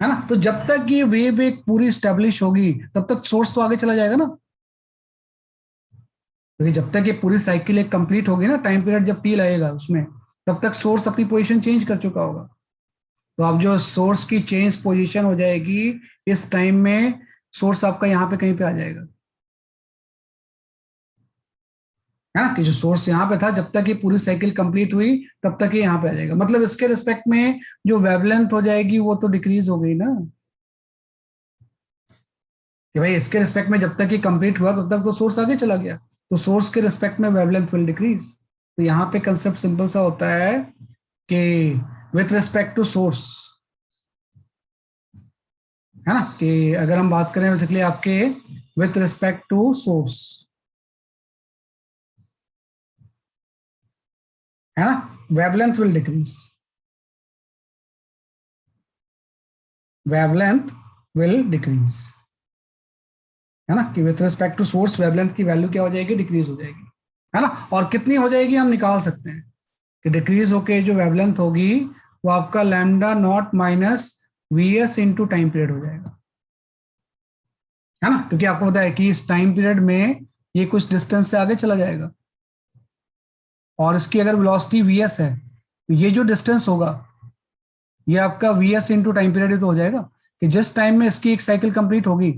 A: है ना। तो जब तक ये वेव एक पूरी स्टेब्लिश होगी तब तक सोर्स तो आगे चला जाएगा ना, क्योंकि जब तक ये पूरी साइकिल एक कंप्लीट होगी ना, टाइम पीरियड जब टी लगेगा उसमें, तब तक सोर्स अपनी पोजीशन चेंज कर चुका होगा। तो अब जो सोर्स की चेंज पोजीशन हो जाएगी इस टाइम में, सोर्स आपका यहाँ पे कहीं पे आ जाएगा, है ना, कि जो सोर्स यहाँ पे था जब तक ये पूरी साइकिल कंप्लीट हुई तब तक ये यहाँ पे आ जाएगा। मतलब इसके रिस्पेक्ट में जो वेवलेंथ हो जाएगी वो तो डिक्रीज हो गई ना, कि भाई इसके रिस्पेक्ट में जब तक ये कंप्लीट हुआ तब तक तो सोर्स आगे चला गया, तो सोर्स के रिस्पेक्ट में वेवलेंथ विल डिक्रीज। तो यहाँ पे कंसेप्ट सिंपल सा होता है कि विथ रिस्पेक्ट टू सोर्स, है ना, कि अगर हम बात करें बेसिकली आपके विथ रिस्पेक्ट टू सोर्स, है ना, wavelength will decrease, wavelength will decrease, है ना, कि with respect to source wavelength की वैल्यू क्या हो जाएगी, डिक्रीज हो जाएगी, है ना। और कितनी हो जाएगी हम निकाल सकते हैं कि डिक्रीज होके जो वेवलेंथ होगी वो आपका lambda naught minus V S into time period हो जाएगा, है ना, क्योंकि आपको पता है कि इस टाइम पीरियड में ये कुछ डिस्टेंस से आगे चला जाएगा, और इसकी अगर वेलोसिटी वी एस है तो ये जो डिस्टेंस होगा ये आपका V S into time period ही तो हो जाएगा, कि जिस टाइम में इसकी एक साइकिल कंप्लीट होगी,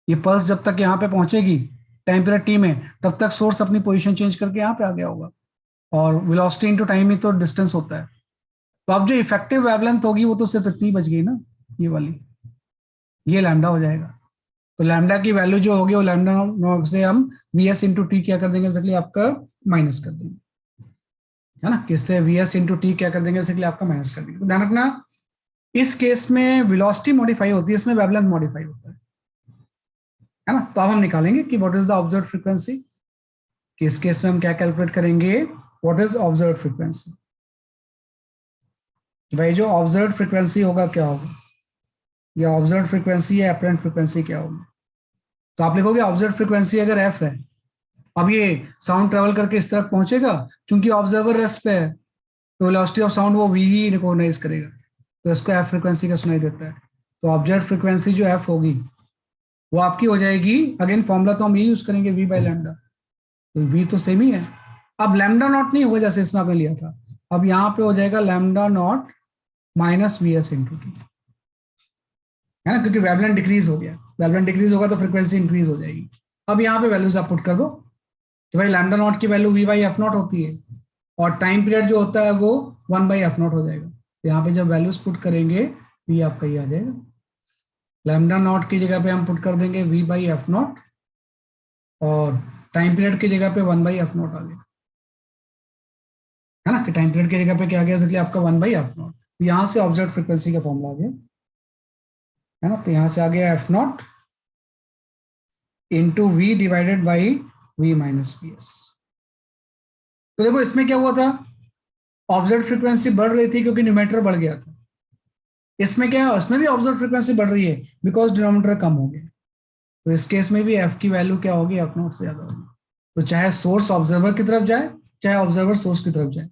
A: ये पल्स जब तक यहाँ पे पहुंचेगी टाइम पीरियड टी में, तब तक सोर्स अपनी पोजीशन चेंज करके यहाँ पे आ गया होगा, और वेलोसिटी इंटू टाइम ही तो डिस्टेंस होता है। तो अब जो इफेक्टिव वेवलेंथ होगी वो तो सिर्फ इतनी बच गई ना, ये वाली, ये लैम्डा हो जाएगा। तो लैम्डा की वैल्यू जो होगी वो लैम्डा नॉट से हम वी एस इंटू टी क्या कर देंगे बेसिकली आपका माइनस कर देंगे, है ना, किससे वी एस इंटू टी क्या कर देंगे बेसिकली आपका माइनस कर देंगे। तो ध्यान रखना इस केस में वेलोसिटी मॉडिफाई होती है, इसमें वेवलेंथ मॉडिफाई होता है ना। तो अब हम निकालेंगे कि what is the observe frequency, कि इस केस में हम क्या कैलकुलेट करेंगे, व्हाट इज ऑब्जर्व फ्रीक्वेंसी। भाई जो ऑब्जर्व फ्रीक्वेंसी होगा क्या होगा, या ऑब्जर्व फ्रीक्वेंसी या एपरेंट फ्रीक्वेंसी क्या होगी। तो आप लिखोगे ऑब्जर्व फ्रीक्वेंसी अगर एफ है, अब ये साउंड ट्रेवल करके इस तरफ पहुंचेगा, क्योंकि ऑब्जर्वर रेस्ट पे है तो वेलोसिटी ऑफ साउंड वो वी ही रिकॉग्नाइज करेगा, तो इसको एफ फ्रीक्वेंसी का सुनाई देता है। तो ऑब्जर्व फ्रीक्वेंसी जो एफ होगी वो आपकी हो जाएगी, अगेन फॉर्मूला तो हम यही यूज करेंगे वी बाई लैम्डा, तो वी तो सेम ही है। अब लैम्डा नॉट नहीं होगा जैसे इसमें आपने लिया था, अब यहाँ पे हो जाएगा lambda naught minus V S into T, है ना, क्योंकि वेवलेंथ डिक्रीज हो गया, वेवलेंथ डिक्रीज होगा तो फ्रीक्वेंसी इंक्रीज हो जाएगी। अब यहाँ पे वैल्यूज आप पुट कर दो, तो भाई लैम्डा नॉट की value V by F naught होती है, और टाइम पीरियड जो होता है वो 1/f0 हो जाएगा। तो यहाँ पे जब वैल्यूज पुट करेंगे तो ये आपका ये आ जाएगा, लैम्डा नॉट की जगह पे हम पुट कर देंगे v/f0, और टाइम पीरियड की जगह पे 1/f0 आ गया, है ना, कि टाइम पीरियड की जगह पे क्या आ गया, इसलिए आपका 1/f0। यहाँ से ऑब्जर्व फ्रीक्वेंसी का फॉर्मूला आ गया, है ना, तो यहाँ से आ गया f0 into V divided by V minus V S. तो देखो इसमें क्या हुआ था, ऑब्जर्व फ्रीक्वेंसी बढ़ रही थी क्योंकि न्यूमेटर बढ़ गया था, इसमें क्या है, इसमें भी ऑब्जर्व फ्रीक्वेंसी बढ़ रही है बिकॉज डिनोमिनेटर कम हो गया, तो इस केस में भी एफ की वैल्यू क्या होगी, एफ नॉट से ज्यादा होगी। तो चाहे सोर्स ऑब्जर्वर की तरफ जाए चाहे ऑब्जर्वर सोर्स की तरफ जाए,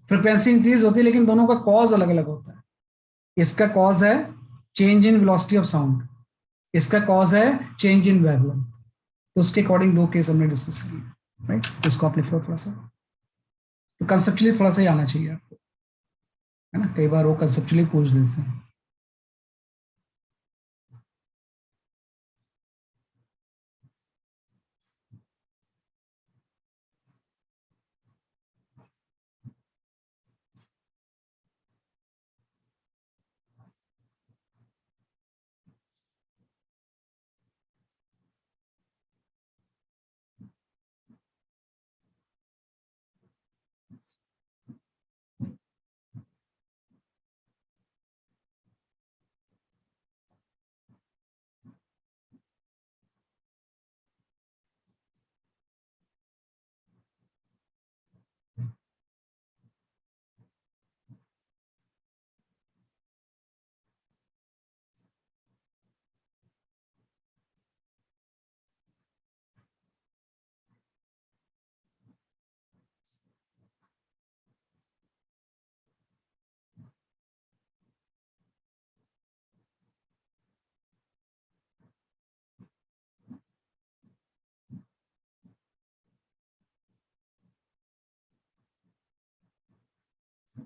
A: फ्रीक्वेंसी इंक्रीज होती है, लेकिन दोनों का कॉज अलग अलग होता है। इसका कॉज है change in velocity of sound, इसका कॉज है चेंज इन वेवलेंथ। तो उसके अकॉर्डिंग दो केस हमने डिस्कस किए, राइट, तो उसको आप लिख लो थोड़ा सा, तो कंसेप्चुअली थोड़ा सा ही आना चाहिए आपको, है ना, कई बार वो कंसेप्चुअली पूछ देते हैं।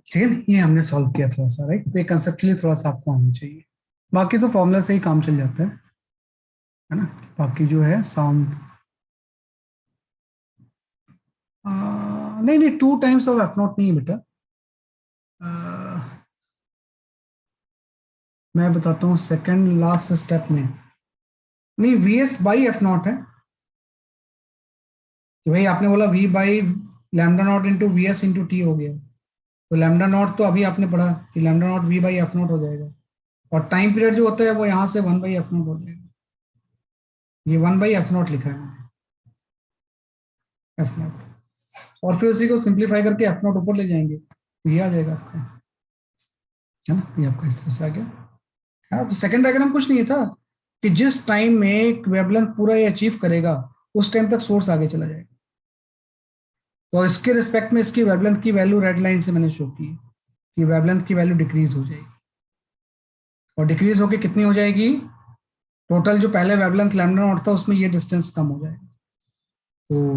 A: ठीक है, ये हमने सॉल्व किया थोड़ा सा, राइट। तो ये कंसेप्चुअली थोड़ा सा आपको आना चाहिए, बाकी तो फॉर्मूला से ही काम चल जाता है ना। बाकी जो है साउंड नहीं नहीं, 2 टाइम्स ऑफ एफ नॉट नहीं है बेटा। मैं बताता हूँ सेकंड लास्ट स्टेप में, नहीं V S by F naught है कि भाई आपने बोला V by lambda naught into V S into T हो गया, तो लैम्डा नॉट तो अभी आपने पढ़ा कि lambda naught V by F naught हो जाएगा, और टाइम पीरियड जो होता है वो यहाँ से 1 बाई एफ नॉट हो जाएगा। ये 1 बाई एफ नॉट लिखा है मैंने, एफ नॉट, और फिर उसी को सिंप्लीफाई करके एफ नॉट ऊपर ले जाएंगे तो ये आ जाएगा आपका, है ना। ये आपका इस तरह से आ गया। हाँ, तो सेकंड डायग्राम कुछ नहीं था कि जिस टाइम में वेवलेंथ पूरा ये अचीव करेगा उस टाइम तक सोर्स आगे चला जाएगा। तो इसके रिस्पेक्ट में इसकी वेवलेंथ की वैल्यू रेड लाइन से मैंने शो की कि वेवलेंथ की वैल्यू डिक्रीज हो जाएगी, और डिक्रीज होके कितनी हो जाएगी, टोटल जो पहले वेवलेंथ लैम्डा नॉट था उसमें ये डिस्टेंस कम हो जाएगा। तो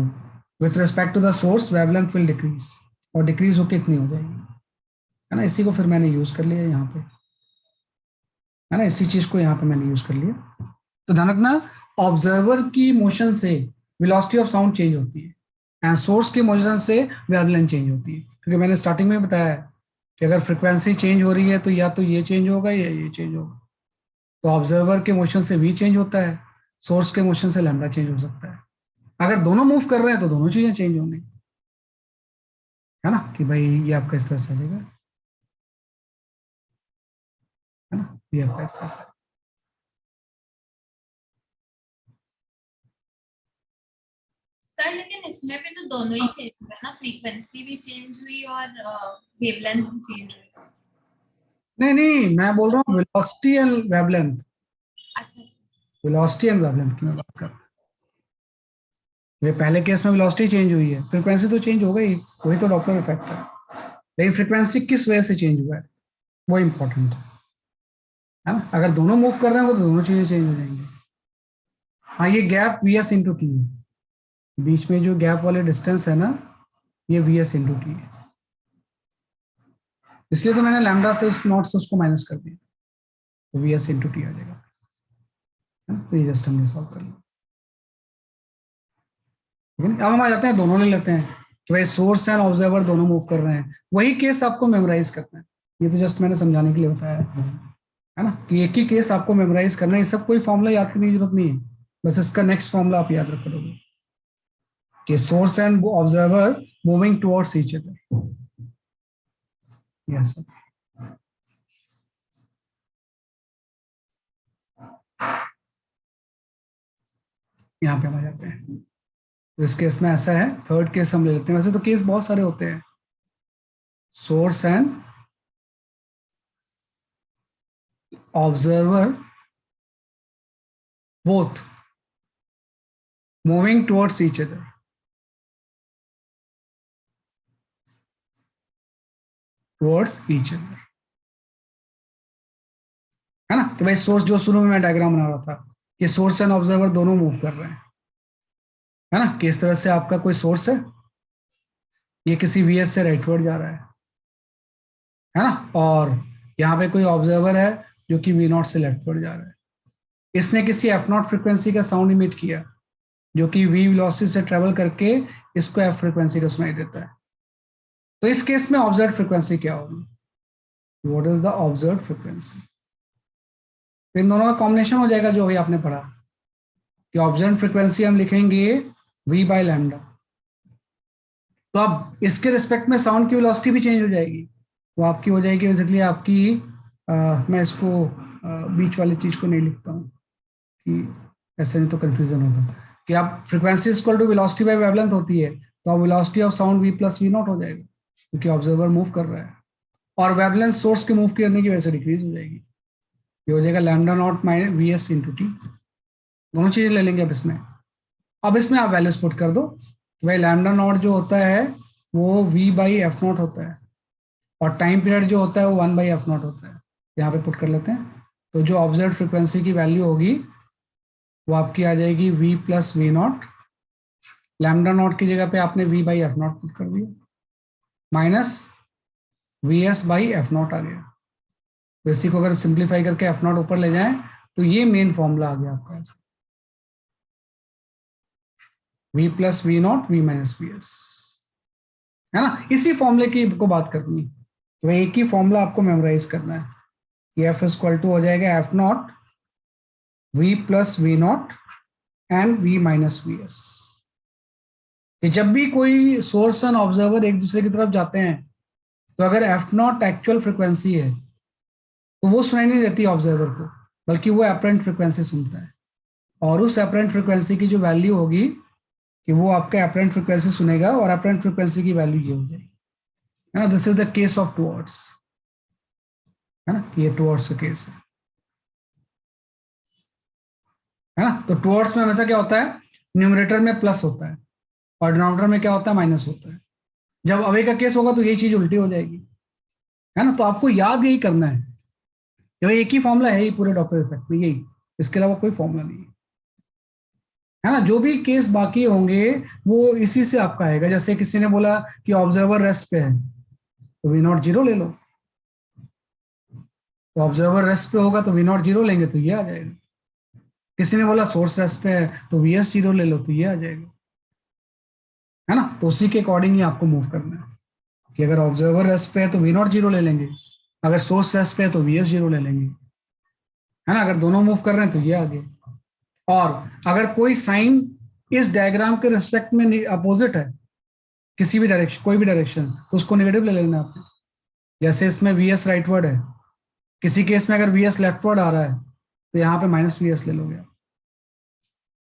A: with respect to the source wavelength will decrease, और डिक्रीज होके इतनी हो जाएगी, है ना। इसी को फिर मैंने यूज कर लिया यहाँ पे, है ना, इसी चीज को यहाँ पे मैंने यूज कर लिया। तो ध्यान रखना, ऑब्जर्वर की मोशन से वेलोसिटी ऑफ साउंड चेंज होती है, एंड सोर्स की मोशन से वेवलेंथ चेंज होती है, क्योंकि मैंने स्टार्टिंग में बताया कि अगर फ्रिक्वेंसी चेंज हो रही है तो या तो ये चेंज होगा या ये चेंज होगा। तो ऑब्जर्वर के मोशन से वी चेंज होता है, सोर्स के मोशन से लैम्डा चेंज हो सकता है। अगर दोनों मूव कर रहे हैं तो दोनों चीजें चेंज होंगी, है ना, कि भाई ये आपका इस तरह से चलेगा, है ना, ये आपका इस तरह से।
B: सर लेकिन इसमें भी तो दोनों ही चेंज हुए ना, फ्रीक्वेंसी भी चेंज हुई और वेवलेंथ भी चेंज हुई।
A: नहीं नहीं, मैं बोल रहा हूँ वेलोसिटी एंड वेवलेंथ,
B: अच्छा
A: वेलोसिटी एंड वेवलेंथ की मैं बात कर रहा हूँ। ये पहले केस में वेलोसिटी चेंज हुई है, फ्रीक्वेंसी तो चेंज हो गई, वही तो डॉपलर इफेक्ट है। लेकिन फ्रीक्वेंसी किस वजह से चेंज हुआ है वो इंपॉर्टेंट है ना। अगर दोनों मूव कर रहे हैं तो दोनों चीजें चेंज हो जाएंगी। हाँ, ये gap we S into T है, बीच में जो गैप वाले डिस्टेंस है ना, ये वी एस इंटू टी है, इसलिए तो मैंने लैम्डा से उस नॉट से उसको माइनस कर दिया, तो वी एस इंटू टी आ जाएगा, है ना? तो ये जस्ट हमने सॉल्व कर लिया। ठीक है, अब हम आ जाते हैं, दोनों ले लेते हैं कि भाई सोर्स एंड ऑब्जर्वर दोनों मूव कर रहे हैं, वही केस आपको मेमोराइज करना है। ये तो जस्ट मैंने समझाने के लिए बताया है ना, कि एक ही केस आपको मेमोराइज करना है, ये सब कोई फॉर्मूला याद करने की जरूरत नहीं है, बस इसका नेक्स्ट फॉर्मूला आप याद रख करोगे कि source and observer moving towards each other. Yes, यहाँ पे हम आ जाते हैं। तो इस केस में ऐसा है, थर्ड केस हम ले लेते हैं, वैसे तो केस बहुत सारे होते हैं, source and observer both moving towards each other, towards each other, है ना। कि भाई सोर्स, जो शुरू में मैं डायग्राम बना रहा था कि सोर्स एंड ऑब्जर्वर दोनों मूव कर रहे हैं, है ना, कि इस तरह से आपका कोई सोर्स है, ये किसी वीएस से राइटवर्ड जा रहा है ना, और यहाँ पे कोई ऑब्जर्वर है जो कि वी नॉट से लेफ्टवर्ड जा रहा है। इसने किसी एफ नॉट फ्रिक्वेंसी का साउंड इमिट किया जो कि वी वेलोसिटी से ट्रेवल करके इसको एफ फ्रिक्वेंसी का सुनाई देता है। तो इस केस में ऑब्जर्व फ्रिक्वेंसी क्या होगी, what is the observe frequency. इन दोनों का कॉम्बिनेशन हो जाएगा जो अभी आपने पढ़ा कि ऑब्जर्व फ्रिक्वेंसी हम लिखेंगे v बाय लैम्डा। तो अब इसके रिस्पेक्ट में साउंड की वेलोसिटी भी चेंज हो जाएगी, वो आपकी हो जाएगी बेसिकली आपकी मैं इसको बीच वाली चीज को नहीं लिखता हूँ कि ऐसे नहीं तो कंफ्यूजन होगा, कि आप frequency equal to velocity by wavelength होती है, तो अब velocity of sound v plus V naught हो जाएगा क्योंकि ऑब्जर्वर मूव कर रहा है, और वेवलेंथ सोर्स के मूव करने की वजह से डिक्रीज हो जाएगी, ये हो जाएगा lambda naught minus V S into T. दोनों चीजें ले लेंगे अब इसमें आप वैल्यूज पुट कर दो। भाई लैम्डा नॉट जो होता है वो v बाई एफ नॉट होता है, और टाइम पीरियड जो होता है वो 1 बाई एफ नॉट होता है, यहाँ पे पुट कर लेते हैं। तो जो ऑब्जर्व फ्रिक्वेंसी की वैल्यू होगी वो आपकी आ जाएगी v plus V naught, lambda naught की जगह पे आपने v by F naught put कर दिया, minus V S by F naught आ गया। तो इसी को अगर सिंप्लीफाई करके एफ नॉट ऊपर ले जाएं तो ये मेन फॉर्मूला आ गया आपका, V plus V naught V minus V S, है ना। इसी फॉर्मूले की को बात करनी है, तो एक ही फॉर्मूला आपको मेमोराइज करना है कि एफ इज इक्वल टू हो जाएगा F naught V plus V naught and V minus V S. जब भी कोई सोर्स एंड ऑब्जर्वर एक दूसरे की तरफ जाते हैं तो अगर एफ नॉट एक्चुअल फ्रिक्वेंसी है तो वो सुनाई नहीं देती ऑब्जर्वर को, बल्कि वो अपरेंट फ्रिक्वेंसी सुनता है, और उस अपरेंट फ्रिक्वेंसी की जो वैल्यू होगी कि वो आपका अपरेंट फ्रिक्वेंसी सुनेगा, और अपरेंट फ्रिक्वेंसी की वैल्यू ये हो जाएगी, है ना। This is the case of towards, है ना, ये टुवर्ड्स का केस है ना। तो टुवर्ड्स में हमेशा क्या होता है, न्यूमरेटर में प्लस होता है और डिनोमिनेटर में क्या होता है, माइनस होता है। जब अवे का केस होगा तो यही चीज उल्टी हो जाएगी, है ना। तो आपको याद यही करना है, एक ही फॉर्मूला है ही पूरे डॉपलर इफेक्ट में, यही, इसके अलावा कोई फॉर्मूला नहीं है ना। जो भी केस बाकी होंगे वो इसी से आपका आएगा। जैसे किसी ने बोला कि ऑब्जर्वर रेस्ट पे है तो वी नॉट जीरो ले लो, तो ऑब्जर्वर रेस्ट पे होगा तो वी नॉट जीरो लेंगे तो ये आ जाएगा। किसी ने बोला सोर्स रेस्ट पे है तो वी एस जीरो ले लो तो ये आ जाएगा, है ना। तो उसी के अकॉर्डिंग ही आपको मूव करना है कि अगर ऑब्जर्वर रेस्ट पे है तो वी नॉट जीरो ले लेंगे, अगर सोर्स रेस्ट पे है तो वी एस जीरो ले लेंगे, है ना। अगर दोनों मूव कर रहे हैं तो ये आ गया। और अगर कोई साइन इस डायग्राम के रिस्पेक्ट में अपोजिट है, किसी भी डायरेक्शन, कोई भी डायरेक्शन, तो उसको नेगेटिव ले लेना आपने। जैसे इसमें वी एस राइटवर्ड है, किसी केस में अगर वी एस लेफ्टवर्ड आ रहा है तो यहाँ पे माइनस वी एस ले लोगे आप।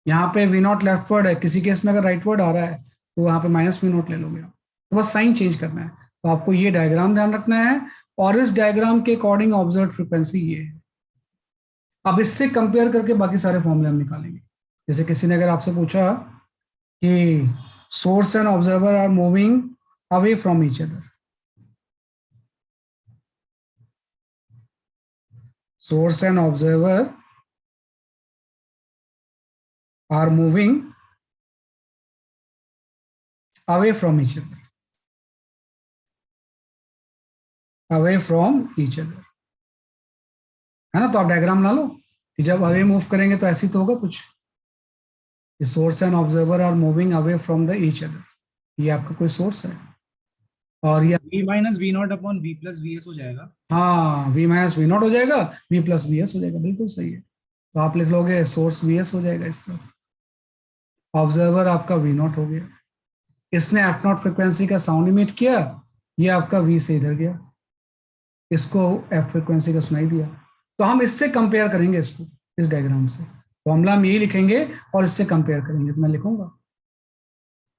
A: यहाँ पे वी नॉट लेफ्टवर्ड है, किसी केस में अगर राइटवर्ड आ रहा है तो वहां पे माइनस वी नॉट ले लोगे आप। तो बस साइन चेंज करना है। तो आपको ये डायग्राम ध्यान रखना है, और इस डायग्राम के अकॉर्डिंग ऑब्जर्व फ्रीक्वेंसी ये है। अब इससे कंपेयर करके बाकी सारे फॉर्मूले हम निकालेंगे। जैसे किसी ने अगर आपसे पूछा कि source and observer are moving away from each other, source and observer are moving away from each other, away from each other, है ना। तो आप डायग्राम बना लो कि जब अवे मूव करेंगे तो ऐसी तो होगा कुछ, source and observer are moving away from the each other, ये आपका कोई सोर्स है, और ये
E: v minus V naught upon v plus V S हो जाएगा।
A: हाँ, v माइनस वी नॉट हो जाएगा, v प्लस वी एस हो जाएगा, बिल्कुल सही है। तो आप लिख लोगे सोर्स वी एस हो जाएगा इस तरह, ऑब्जर्वर आपका वी नॉट हो गया, इसने एफ नॉट फ्रिक्वेंसी का साउंड इमिट किया, ये आपका वी से इधर गया, इसको एफ फ्रिक्वेंसी का सुनाई दिया। तो हम इससे कंपेयर करेंगे इसको, इस डायग्राम से फॉर्मूला हम यही लिखेंगे और इससे कंपेयर करेंगे। तो मैं लिखूंगा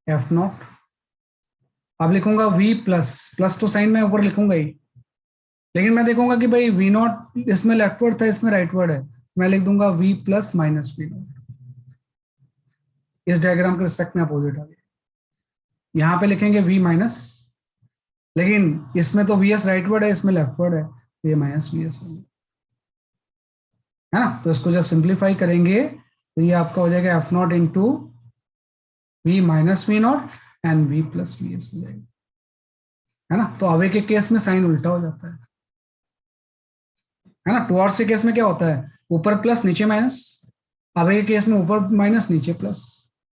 A: एफ नॉट, अब लिखूंगा वी प्लस, प्लस तो साइन में ऊपर लिखूंगा ही, लेकिन मैं देखूंगा कि भाई वी नॉट इसमें लेफ्टवर्ड था, इसमें राइटवर्ड है, मैं लिख दूंगा V plus minus V naught. इस डायग्राम के रिस्पेक्ट में अपोजिट आ गया। यहाँ पे लिखेंगे v माइनस, लेकिन इसमें तो वी एस राइटवर्ड है, इसमें लेफ्टवर्ड है, तो ये माइनस वी एस होगा, है ना। तो इसको जब सिंप्लीफाई करेंगे तो ये आपका हो जाएगा F naught into V minus V naught and V plus V S हो जाएगा, है ना। तो अवे के केस में साइन उल्टा हो जाता है ना। टुवर्ड्स के केस में क्या होता है, ऊपर प्लस नीचे माइनस, अवे के केस में ऊपर माइनस नीचे प्लस।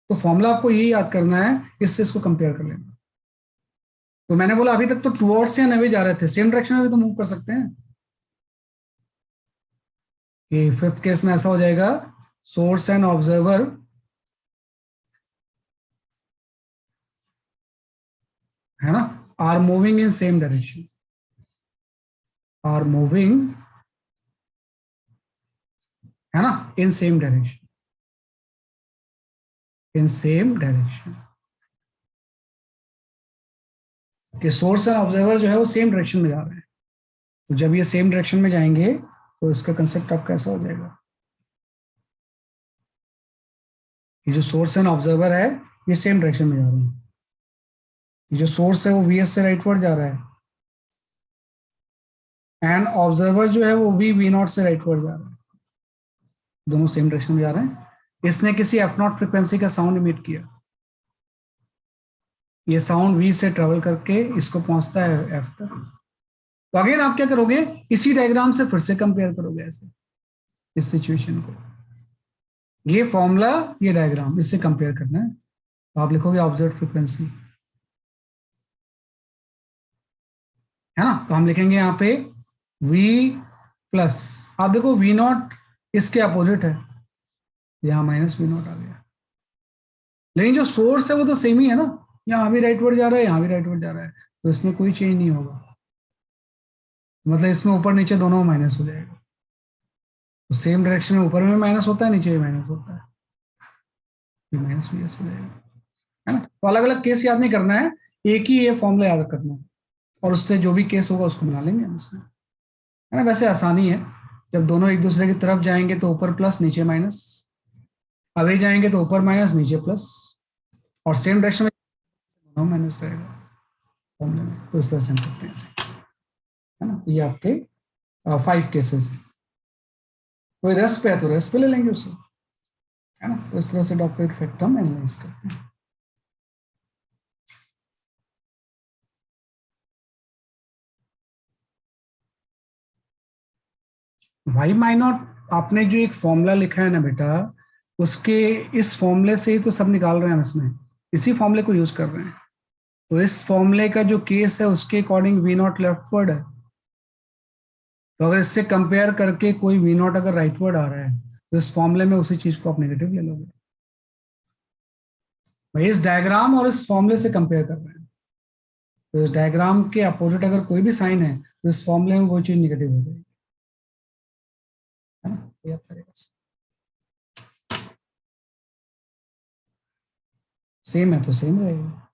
A: तो फॉर्मूला आपको यही याद करना है, इससे इसको कंपेयर कर लेना। तो मैंने बोला अभी तक तो टुवर्ड्स या अवे जा रहे थे, सेम डायरेक्शन में भी तो मूव कर सकते हैं। ये फिफ्थ केस में ऐसा हो जाएगा, सोर्स एंड ऑब्जर्वर है ना are moving in same direction, are moving, है ना, in same direction, in same direction. कि सोर्स एंड ऑब्जर्वर जो है वो सेम डायरेक्शन में जा रहे हैं। तो जब ये सेम डायरेक्शन में जाएंगे तो इसका कंसेप्ट आपका ऐसा हो जाएगा, ये जो सोर्स एंड ऑब्जर्वर है ये सेम डायरेक्शन में जा रहे हैं। ये जो सोर्स है वो वी एस से राइटवर्ड जा रहा है, एंड ऑब्जर्वर जो है वो वी नॉट से राइटवर्ड जा रहा है, दोनों सेम डायरेक्शन में जा रहे हैं। इसने किसी एफ नॉट फ्रिक्वेंसी का साउंड इमिट किया, ये साउंड वी से ट्रेवल करके इसको पहुंचता है एफ तक, तो अगेन आप क्या करोगे, इसी डायग्राम से फिर से कंपेयर करोगे ऐसे इस सिचुएशन को, ये फॉर्मूला ये डायग्राम इससे कंपेयर करना है, तो आप लिखोगे ऑब्जर्व फ्रीक्वेंसी, है ना। तो हम लिखेंगे यहाँ पे V प्लस, आप देखो V नॉट इसके अपोजिट है, यहाँ माइनस V नॉट आ गया, लेकिन जो सोर्स है वो तो सेम ही है ना, यहाँ भी राइटवर्ड जा रहा है, यहाँ भी राइटवर्ड जा रहा है, तो इसमें कोई चेंज नहीं होगा, मतलब इसमें ऊपर नीचे दोनों माइनस हो जाएगा, तो सेम डायरेक्शन में ऊपर में माइनस होता है, नीचे भी माइनस होता है, माइनस भी हो जाएगा, है ना। तो अलग अलग केस याद नहीं करना है, एक ही ये फॉर्मूला याद करना है, और उससे जो भी केस होगा उसको बना लेंगे हम इसमें, है ना। वैसे आसानी है, जब दोनों एक दूसरे की तरफ जाएंगे तो ऊपर प्लस नीचे माइनस, अवे जाएंगे तो ऊपर माइनस नीचे प्लस, और सेम डायरेक्शन में दोनों माइनस रहेगा फॉर्मूले में, तो इस तरह से हम करते हैं इसे, है ना। तो ये आपके 5 केसेस हैं, कोई रेस्ट पे है तो रेस्ट पे ले लेंगे उसे, है ना। तो इस तरह से डॉपलर इफेक्ट हम एनालाइज करते हैं। वाई माई नॉट, आपने जो एक फॉर्मूला लिखा है ना बेटा, उसके इस फॉर्मूले से ही तो सब निकाल रहे हैं हम इसमें, इसी फॉर्मूले को यूज कर रहे हैं, तो इस फॉर्मूले का जो केस है उसके अकॉर्डिंग वी नॉट लेफ्टवर्ड है, तो अगर इससे कंपेयर करके कोई वी नॉट अगर राइटवर्ड आ रहा है तो इस फॉर्मूले में उसी चीज को आप नेगेटिव ले लोगे, भाई इस डायग्राम और इस फॉर्मूले से कंपेयर कर रहे हैं, तो इस डायग्राम के अपोजिट अगर कोई भी साइन है तो इस फॉर्मूले में वो चीज नेगेटिव हो जाएगी, है ना। तो याद करेगा, सेम है तो सेम रहेगा।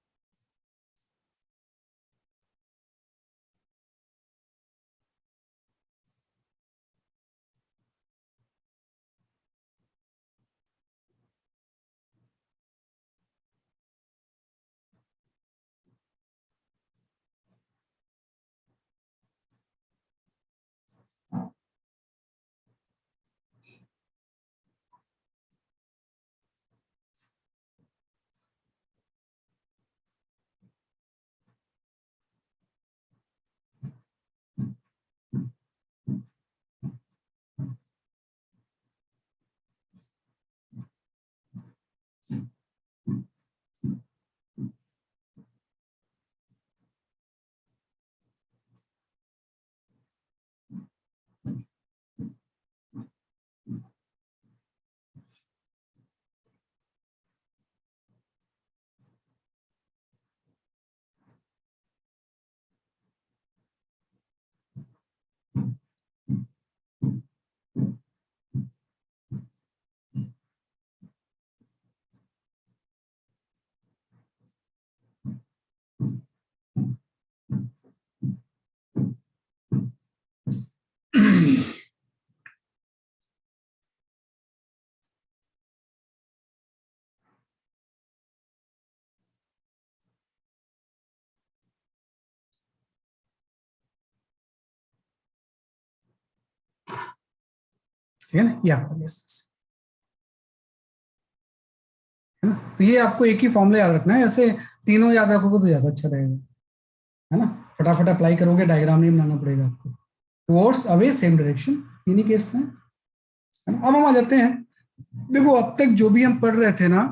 A: ठीक है ना, ये आपका बेस है ना। तो ये आपको एक ही फॉर्मूला याद रखना है, ऐसे तीनों याद रखोगे तो ज्यादा अच्छा रहेगा, है ना। फटाफट अप्लाई करोगे, डायग्राम नहीं बनाना पड़ेगा आपको, टुवर्ड्स अवे सेम डायरेक्शन, तीन ही केस में, है ना। अब हम आ जाते हैं, देखो अब तक जो भी हम पढ़ रहे थे ना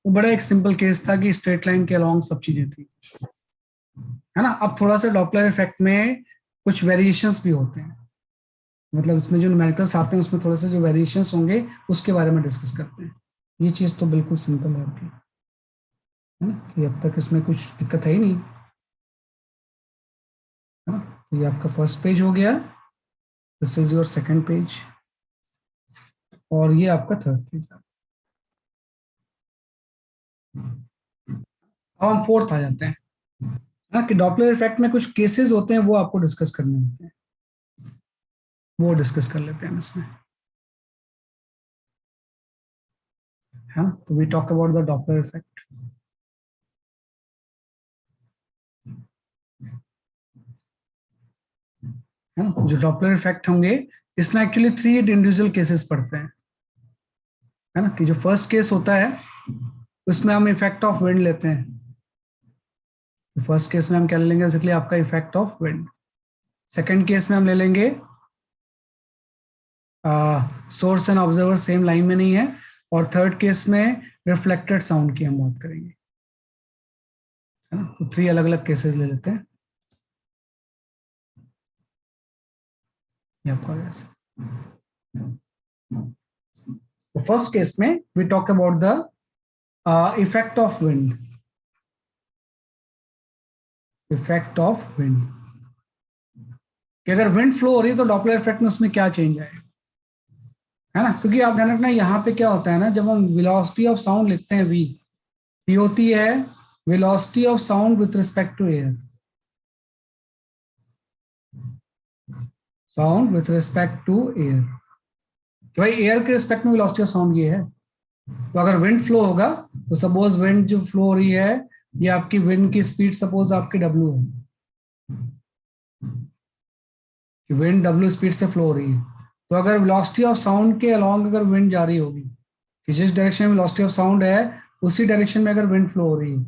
A: वो बड़ा एक सिंपल केस था कि स्ट्रेट लाइन के अलोंग सब चीजें थी, है ना। अब थोड़ा सा डॉपलर इफेक्ट में कुछ वेरिएशंस भी होते हैं, मतलब इसमें जो न्यूमेरिकल्स आते हैं उसमें थोड़े से जो वेरिएशंस होंगे उसके बारे में डिस्कस करते हैं। ये चीज तो बिल्कुल सिंपल है आपकी, है ना, कि अब तक इसमें कुछ दिक्कत है ही नहीं, है ना। तो ये आपका फर्स्ट पेज हो गया, this is your second page, और ये आपका थर्ड पेज। अब हम फोर्थ आ जाते हैं, है ना, कि डॉपलर इफेक्ट में कुछ केसेस होते हैं वो आपको डिस्कस करने होते हैं, वो डिस्कस कर लेते हैं इसमें, है ना। तो we talk about the Doppler effect, है ना। जो डॉपलर इफेक्ट होंगे इसमें एक्चुअली 3 इंडिविजुअल केसेस पड़ते हैं, है ना, कि जो फर्स्ट केस होता है उसमें हम इफेक्ट ऑफ विंड लेते हैं, फर्स्ट केस में हम क्या लेंगे बेसिकली आपका effect of wind, second case में हम ले लेंगे source and observer same line में नहीं है, और थर्ड केस में रिफ्लेक्टेड साउंड की हम बात करेंगे, है ना। तो 3 अलग अलग केसेस ले लेते हैं। ये आपका आ गया ऐसे। तो फर्स्ट केस में we talk about the effect of wind, effect of wind, कि अगर विंड फ्लो हो रही है तो डॉपलर इफेक्ट में उसमें क्या चेंज आएगा, है ना। क्योंकि आप ध्यान रखना यहाँ पे क्या होता है ना, जब हम वेलोसिटी ऑफ साउंड लिखते हैं वी होती है velocity of sound with respect to air, sound with respect to air, कि भाई एयर के रिस्पेक्ट में वेलोसिटी ऑफ साउंड ये है। तो अगर विंड फ्लो होगा तो सपोज विंड जो फ्लो हो रही है, ये आपकी विंड की स्पीड सपोज आपकी W है, विंड W स्पीड से फ्लो हो रही है। तो अगर वेलोसिटी ऑफ साउंड के अलोंग अगर विंड जा रही होगी, कि जिस डायरेक्शन में वेलोसिटी ऑफ साउंड है उसी डायरेक्शन में अगर विंड फ्लो हो रही है,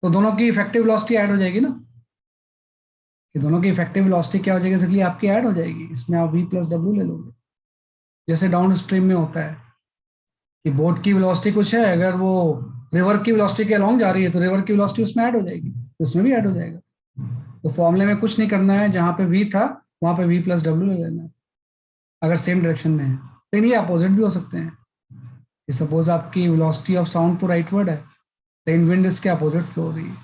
A: तो दोनों की इफेक्टिव वेलोसिटी ऐड हो जाएगी ना, कि दोनों की इफेक्टिव वेलोसिटी क्या हो जाएगी, इसलिए आपकी ऐड हो जाएगी। इसमें आप V + W ले लोगे, जैसे डाउन स्ट्रीम में होता है कि बोट की वेलोसिटी कुछ है, अगर वो रिवर की वेलोसिटी के अलोंग जा रही है तो रिवर की वेलोसिटी उसमें ऐड हो जाएगी, तो इसमें भी ऐड हो जाएगा। तो फॉर्मूले में कुछ नहीं करना है, जहां पे V था वहां पे V + W ले लेना है, अगर सेम डायरेक्शन में है। लेकिन ये अपोजिट भी हो सकते हैं, कि सपोज आपकी वेलोसिटी ऑफ साउंड तो राइटवर्ड है लेकिन विंड इसके अपोजिट फ्लो हो रही है,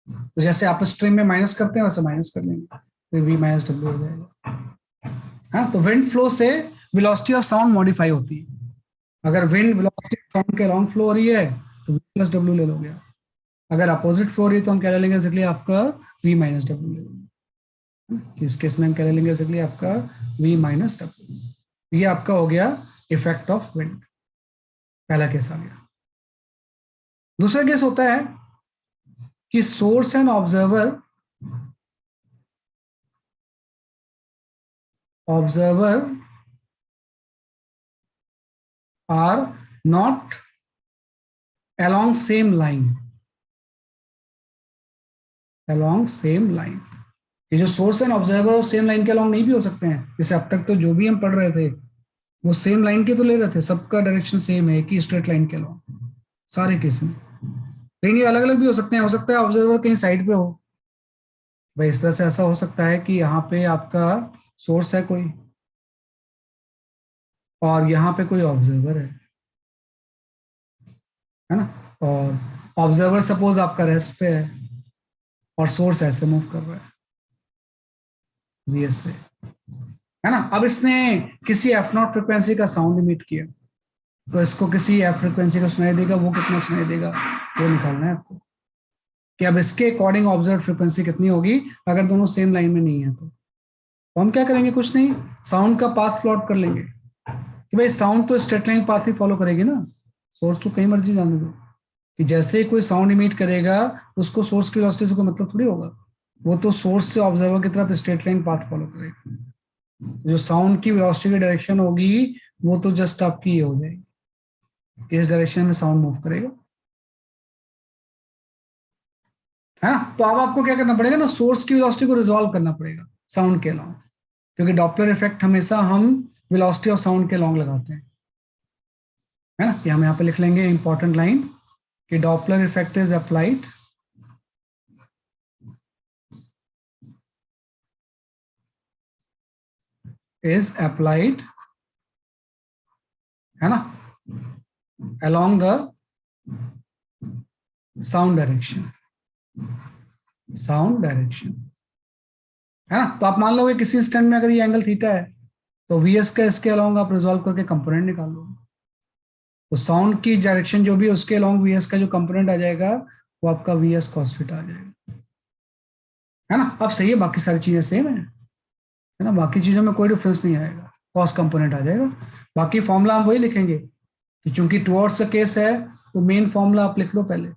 A: तो जैसे आप स्ट्रीम में माइनस करते हैं वैसे माइनस कर लेंगे, तो V - W हो जाएगा। हाँ, तो विंड फ्लो से वेलोसिटी ऑफ साउंड मॉडिफाई होती है। अगर विंड वेलोसिटी ऑफ साउंड के लॉन्ग फ्लो हो रही है तो V + W ले लोगे, अगर अपोजिट फ्लो हो रही है तो हम क्या ले लेंगे, इसलिए आपका V - W ले लेंगे। इस केस में हम क्या ले लेंगे, इसलिए आपका V - W। ये आपका हो गया इफेक्ट ऑफ विंड, पहला केस आ गया। दूसरा केस होता है कि source and observer are not along same line, along same line। ये जो source and observer same line के अलॉन्ग नहीं भी हो सकते हैं, जैसे अब तक तो जो भी हम पढ़ रहे थे वो सेम लाइन के तो ले रहे थे, सबका डायरेक्शन सेम है कि स्ट्रेट लाइन के अलॉन्ग सारे केस में। लेकिन ये अलग अलग भी हो सकते हैं, हो सकता है ऑब्जर्वर कहीं साइड पे हो, भाई इस तरह से ऐसा हो सकता है कि यहाँ पे आपका सोर्स है कोई और यहाँ पे कोई ऑब्जर्वर है ना, और ऑब्जर्वर सपोज आपका रेस्ट पे है और सोर्स ऐसे मूव कर रहा है VS से, है ना। अब इसने किसी F0 फ्रिक्वेंसी का साउंड इमिट किया, तो इसको किसी F फ्रिक्वेंसी का सुनाई देगा, वो कितना सुनाई देगा वो निकालना है आपको, कि अब इसके अकॉर्डिंग ऑब्जर्व फ्रिक्वेंसी कितनी होगी अगर दोनों सेम लाइन में नहीं है। तो हम क्या करेंगे, कुछ नहीं, साउंड का पाथ प्लॉट कर लेंगे कि भाई साउंड तो स्ट्रेट लाइन पाथ ही फॉलो करेगी ना, सोर्स तो कहीं मर्जी जाने दो, कि जैसे कोई साउंड इमिट करेगा उसको सोर्स की वेलोसिटी से कोई मतलब थोड़ी होगा, वो तो सोर्स से ऑब्जर्वर की तरफ स्ट्रेट लाइन पाथ फॉलो करेगा। जो साउंड की वेलोसिटी की डायरेक्शन होगी वो तो जस्ट आपकी ये हो जाएगी, इस डायरेक्शन में साउंड मूव करेगा, है ना। तो अब आपको क्या करना पड़ेगा ना, सोर्स की वेलोसिटी को रिजॉल्व करना पड़ेगा साउंड के अलोंग, क्योंकि डॉपलर इफेक्ट हमेशा हम वेलोसिटी ऑफ साउंड के अलोंग लगाते हैं, है ना। हम यहाँ पे लिख लेंगे इंपॉर्टेंट लाइन कि डॉपलर इफेक्ट इज अप्लाइड है ना, along the sound direction, है ना। तो आप मान लो किसी इंस्टेंट में अगर ये एंगल थीटा है तो VS का इसके अलोंग आप रिजॉल्व करके कंपोनेंट निकाल लो, तो साउंड की डायरेक्शन जो भी उसके अलोंग VS का जो कंपोनेंट आ जाएगा वो आपका VS cos थीटा आ जाएगा, है ना। अब सही है, बाकी सारी चीजें सेम है ना, बाकी चीजों में कोई डिफरेंस नहीं आएगा, कॉस कंपोनेंट आ जाएगा। बाकी फॉर्मूला हम वही लिखेंगे कि चूंकि टुवर्ड्स का केस है तो मेन फॉर्मूला आप लिख लो पहले,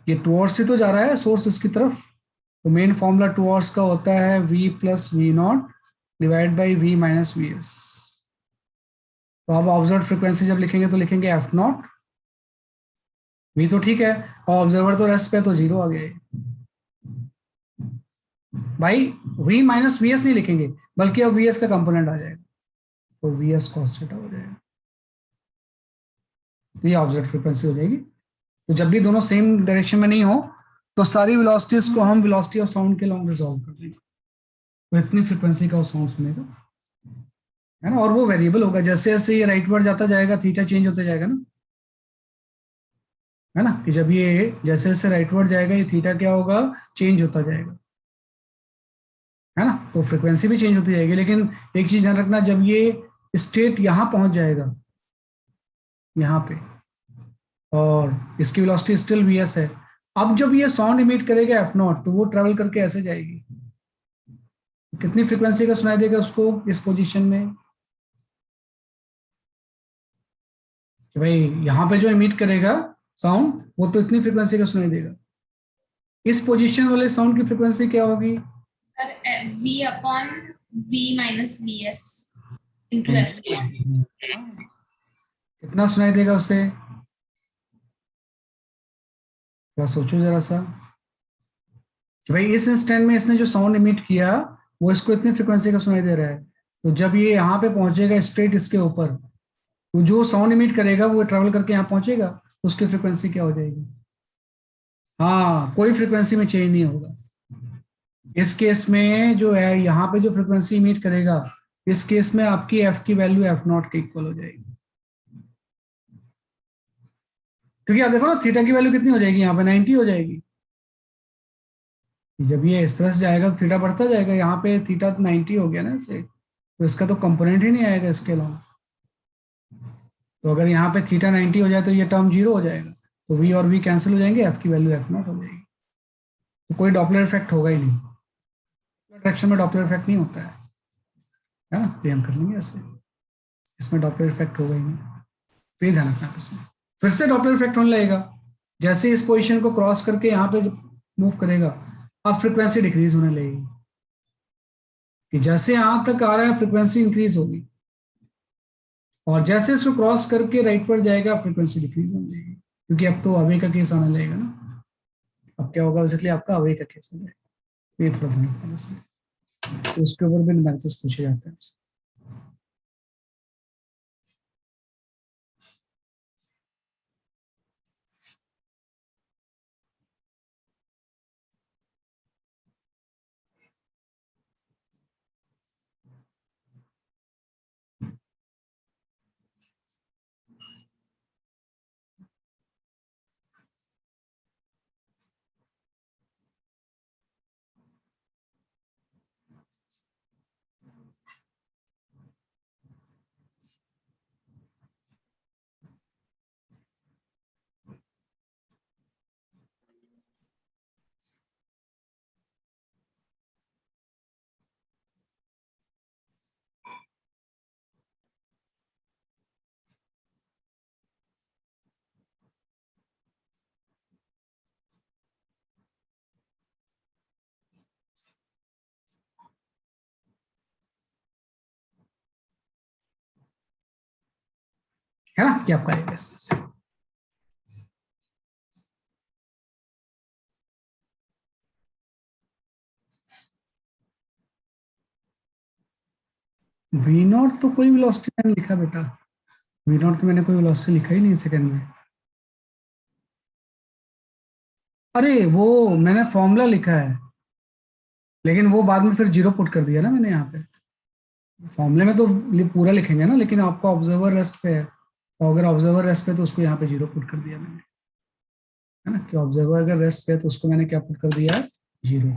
A: ये टुवर्ड्स ही तो जा रहा है सोर्स इसकी तरफ, तो मेन फॉर्मूला टुवर्ड्स का होता है V + V0 divide by V - VS। तो अब ऑब्जर्व फ्रिक्वेंसी जब लिखेंगे तो लिखेंगे F0, V तो ठीक है और ऑब्जर्वर तो रेस्ट पे तो 0 आ गया, भाई v माइनस वी एस नहीं लिखेंगे, बल्कि अब वी एस का कंपोनेंट आ जाएगा, तो वी एस कॉस थीटा हो जाएगा, तो ये ऑब्जर्व फ्रीक्वेंसी हो जाएगी। तो जब भी दोनों सेम डायरेक्शन में नहीं हो तो सारी वेलोसिटीज को हम वेलोसिटी ऑफ साउंड के लॉन्ग रिजॉल्व कर देंगे, तो इतनी फ्रीक्वेंसी का वो साउंड सुनेगा, है ना। और वो वेरिएबल होगा, जैसे जैसे ये राइटवर्ड जाता जाएगा थीटा चेंज होता जाएगा ना, है ना, कि जब ये जैसे जैसे राइटवर्ड जाएगा ये थीटा क्या होगा, चेंज होता जाएगा, है ना, तो फ्रीक्वेंसी भी चेंज होती जाएगी। लेकिन एक चीज ध्यान रखना, जब ये स्टेट यहां पहुंच जाएगा यहाँ पे और इसकी वेलोसिटी स्टिल वी एस है, अब जब ये साउंड इमिट करेगा एफ नॉट तो वो ट्रेवल करके ऐसे जाएगी, कितनी फ्रीक्वेंसी का सुनाई देगा उसको इस पोजीशन में, कि भाई यहाँ पे जो इमिट करेगा साउंड वो तो इतनी फ्रीक्वेंसी का सुनाई देगा, इस पोजीशन वाले साउंड की फ्रीक्वेंसी क्या होगी,
B: sir v upon v minus V S into F.
A: कितना सुनाई देगा उसे, थोड़ा सोचो जरा सा, कि भाई इस इंस्टेंट में इसने जो साउंड इमिट किया वो इसको इतनी फ्रीक्वेंसी का सुनाई दे रहा है, तो जब ये यहाँ पे पहुंचेगा स्ट्रेट इसके ऊपर, तो जो साउंड इमिट करेगा वो ट्रेवल करके यहाँ पहुंचेगा, तो उसकी फ्रीक्वेंसी क्या हो जाएगी, हाँ कोई फ्रीक्वेंसी में चेंज नहीं होगा। इस केस में जो है यहाँ पे जो फ्रीक्वेंसी इमिट करेगा, इस केस में आपकी एफ की वैल्यू एफ नॉट के इक्वल हो जाएगी, क्योंकि आप देखो ना थीटा की वैल्यू कितनी हो जाएगी, यहाँ पे 90 हो जाएगी, जब ये इस तरह से जाएगा तो थीटा बढ़ता जाएगा, यहाँ पे थीटा 90 हो गया ना इसे, तो इसका तो कंपोनेंट ही नहीं आएगा इसके अलावा, तो अगर यहाँ पे थीटा 90 हो जाए तो ये टर्म जीरो हो जाएगा, तो वी और वी कैंसिल हो जाएंगे, एफ की वैल्यू एफ नॉट हो जाएगी, तो कोई डॉपलर इफेक्ट होगा ही नहीं, डायरेक्शन में डॉपलर इफेक्ट नहीं होता है ना, ये हम कर लेंगे ऐसे, इसमें डॉपलर इफेक्ट होगा ही नहीं, फिर ध्यान रखना इसमें, फिर से डॉपलर इफेक्ट होने लगेगा, जैसे इस पोजीशन को क्रॉस करके यहाँ पे मूव करेगा, अब फ्रीक्वेंसी डिक्रीज होने लगेगी, कि जैसे यहां तक आ रहा है फ्रीक्वेंसी इंक्रीज होगी, और जैसे इसको क्रॉस करके राइट पर जाएगा फ्रीक्वेंसी डिक्रीज होने लगेगी, क्योंकि अब तो अवे का केस आने लगेगा ना, अब क्या होगा बेसिकली आपका अवे का केस हो जाएगा, तो ये थोड़ा ध्यान रखना इसमें, तो उसके ऊपर भी न्यूमेरिकल्स पूछे जाते हैं। है ना, कि आपका आएगा इससे। वी नॉट तो कोई वेलोसिटी मैंने लिखा बेटा, वी नॉट तो मैंने कोई वेलोसिटी लिखा ही नहीं सेकंड में, अरे वो मैंने फॉर्मूला लिखा है, लेकिन वो बाद में फिर जीरो पुट कर दिया ना मैंने यहाँ पे, फॉर्मूले में तो पूरा लिखेंगे ना, लेकिन आपका ऑब्जर्वर रेस्ट पे है, तो अगर ऑब्जर्वर रेस्ट पे तो उसको यहाँ पे जीरो पुट कर दिया मैंने, है ना, कि ऑब्जर्वर अगर रेस्ट पे है तो उसको मैंने क्या पुट कर दिया, जीरो।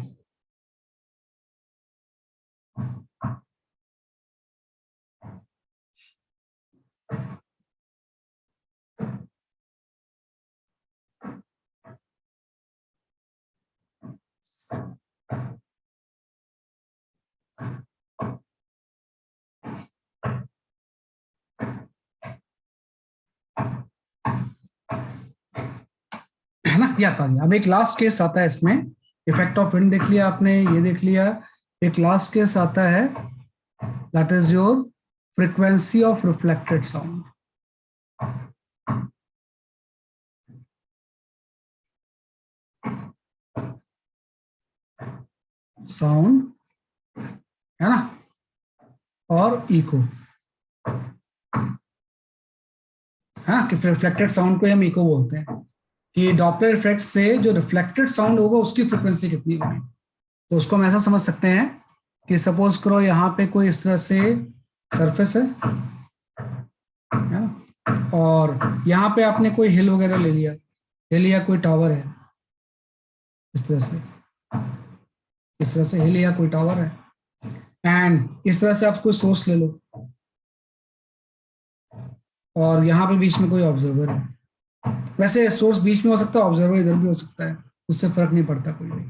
A: है ना, ये आपका गया। अब एक लास्ट केस आता है इसमें, इफेक्ट ऑफ विंड देख लिया आपने, ये देख लिया, एक लास्ट केस आता है, that is your frequency of reflected sound. Sound, है ना, और इको, हाँ, कि रिफ्लेक्टेड साउंड को हम इको बोलते हैं, कि डॉपलर इफेक्ट से जो रिफ्लेक्टेड साउंड होगा उसकी फ्रिक्वेंसी कितनी होगी। तो उसको हम ऐसा समझ सकते हैं कि सपोज करो यहाँ पे कोई इस तरह से सरफेस है ना, और यहाँ पे आपने कोई हिल वगैरह ले लिया, हिल या कोई टावर है, इस तरह से हिल या कोई टावर है, एंड इस तरह से आप कोई सोर्स ले लो, और यहाँ पे बीच में कोई ऑब्जर्वर है। वैसे सोर्स बीच में हो सकता है, ऑब्जर्वर इधर भी हो सकता है, उससे फर्क नहीं पड़ता कोई भी,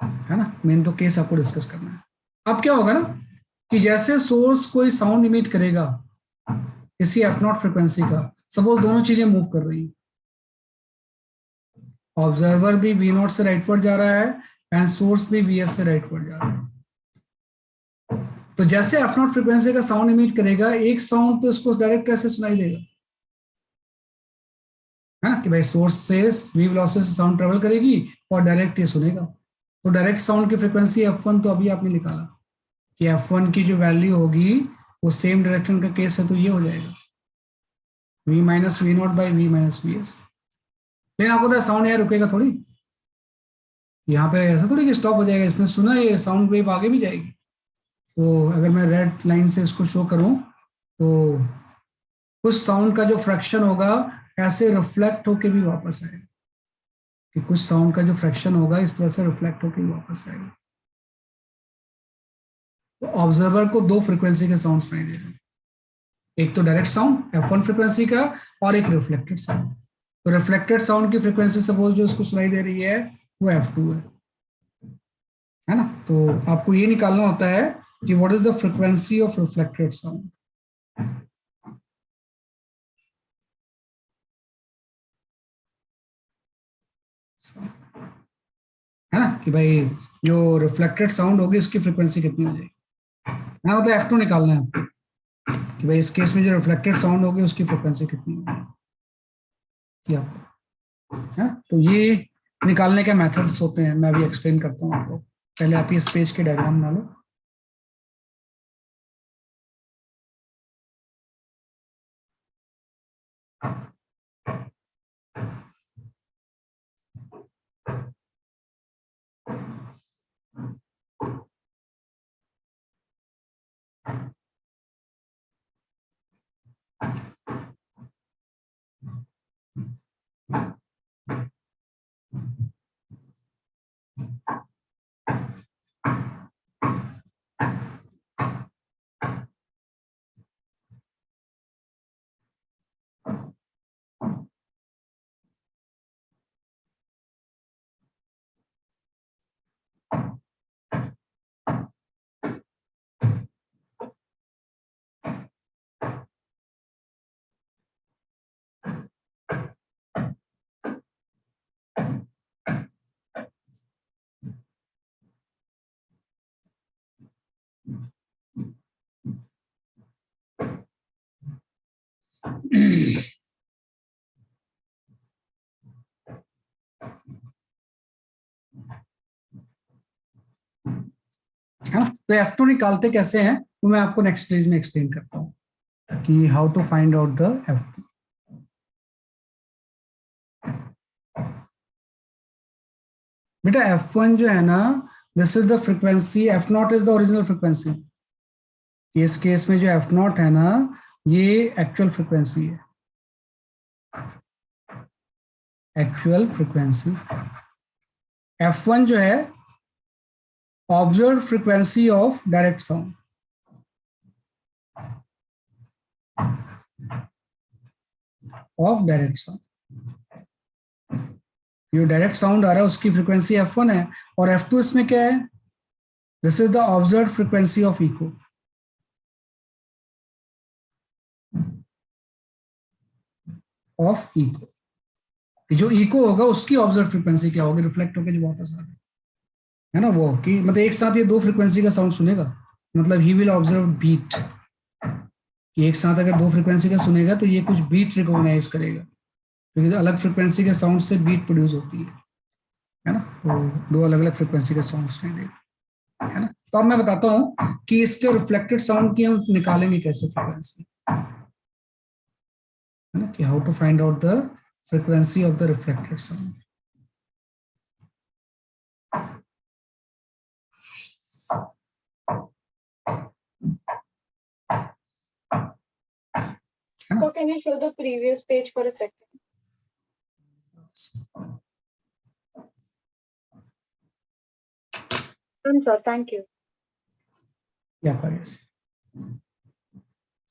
A: है ना, मेन तो केस आपको डिस्कस करना है। अब क्या होगा ना कि जैसे सोर्स कोई साउंड इमिट करेगा किसी f0 फ्रिक्वेंसी का, सपोज दोनों चीजें मूव कर रही हैं, ऑब्जर्वर भी v0 से राइटवर्ड जा रहा है एंड सोर्स भी vs से राइटवर्ड जा रहा है। तो जैसे f0 फ्रिक्वेंसी का साउंड इमिट करेगा, एक साउंड तो इसको डायरेक्ट कैसे सुनाई देगा, है ना, कि भाई सोर्स से v वेलोसिटी से साउंड ट्रेवल करेगी और डायरेक्ट ये सुनेगा। तो डायरेक्ट साउंड की फ्रिक्वेंसी f1 तो अभी आपने निकाला कि f1 की जो वैल्यू होगी वो सेम डायरेक्शन का केस है, तो ये हो जाएगा v minus V naught by V minus V S. लेकिन आपको पता साउंड यहाँ रुकेगा थोड़ी, यहाँ पे ऐसा थोड़ी कि स्टॉप हो जाएगा, इसने सुना ये साउंड वेव आगे भी जाएगी। तो अगर मैं रेड लाइन से इसको शो करूं तो कुछ साउंड का जो फ्रैक्शन होगा ऐसे रिफ्लेक्ट होके भी वापस आएगा, कि कुछ साउंड का जो फ्रैक्शन होगा इस तरह से रिफ्लेक्ट होके भी वापस आएगा। तो ऑब्जर्वर को दो फ्रीक्वेंसी के साउंड सुनाई दे रहे हैं, एक तो डायरेक्ट साउंड f1 फ्रीक्वेंसी का और एक रिफ्लेक्टेड साउंड। तो रिफ्लेक्टेड साउंड की फ्रीक्वेंसी सपोज जो उसको सुनाई दे रही है वो f2 है ना। तो आपको ये निकालना होता है कि what is the frequency of reflected sound. है ना, कि भाई जो रिफ्लेक्टेड साउंड होगी उसकी फ्रीक्वेंसी कितनी हो जाएगी, ना, मतलब f2 निकालना है आपको कि भाई इस केस में जो रिफ्लेक्टेड साउंड होगी उसकी फ्रीक्वेंसी कितनी होगी आपको, है। तो ये निकालने के मेथड्स होते हैं, मैं भी एक्सप्लेन करता हूँ आपको। पहले आप ये स्पेस के डायग्राम बना लो। हाँ, तो f2 निकालते कैसे हैं तो मैं आपको नेक्स्ट पेज में एक्सप्लेन करता हूँ कि how to find out the f2। बेटा f1 जो है ना, this is the frequency, f0 is the original frequency. इस केस में जो f0 है ना, ये एक्चुअल फ्रीक्वेंसी है, एक्चुअल फ्रीक्वेंसी। f1 जो है observe frequency of direct sound, of direct sound. जो डायरेक्ट साउंड आ रहा है उसकी फ्रीक्वेंसी f1 है, और f2 इसमें क्या है, this is the observe frequency of eco. Of echo, जो इको होगा उसकी ऑब्जर्व फ्रीक्वेंसी क्या होगी, रिफ्लेक्ट होकर जो वापस आ रहा है ना, वो कि मतलब एक साथ ये दो फ्रीक्वेंसी का साउंड सुनेगा, मतलब ही विल ऑब्जर्व बीट, कि एक साथ अगर दो फ्रीक्वेंसी का सुनेगा तो ये कुछ बीट रिकॉग्नाइज करेगा, क्योंकि अलग फ्रीक्वेंसी के साउंड से बीट प्रोड्यूस होती है ना। तो दो अलग अलग फ्रीक्वेंसी के साउंड सुनाई देगा। है ना। तो अब मैं बताता हूं कि इसके रिफ्लेक्टेड साउंड की हम निकालेंगे कैसे फ्रीक्वेंसी, है ना, कि how to find out the frequency of the reflected sound.
D: So can you show the previous page for a second? Sir, thank you.
A: या yes.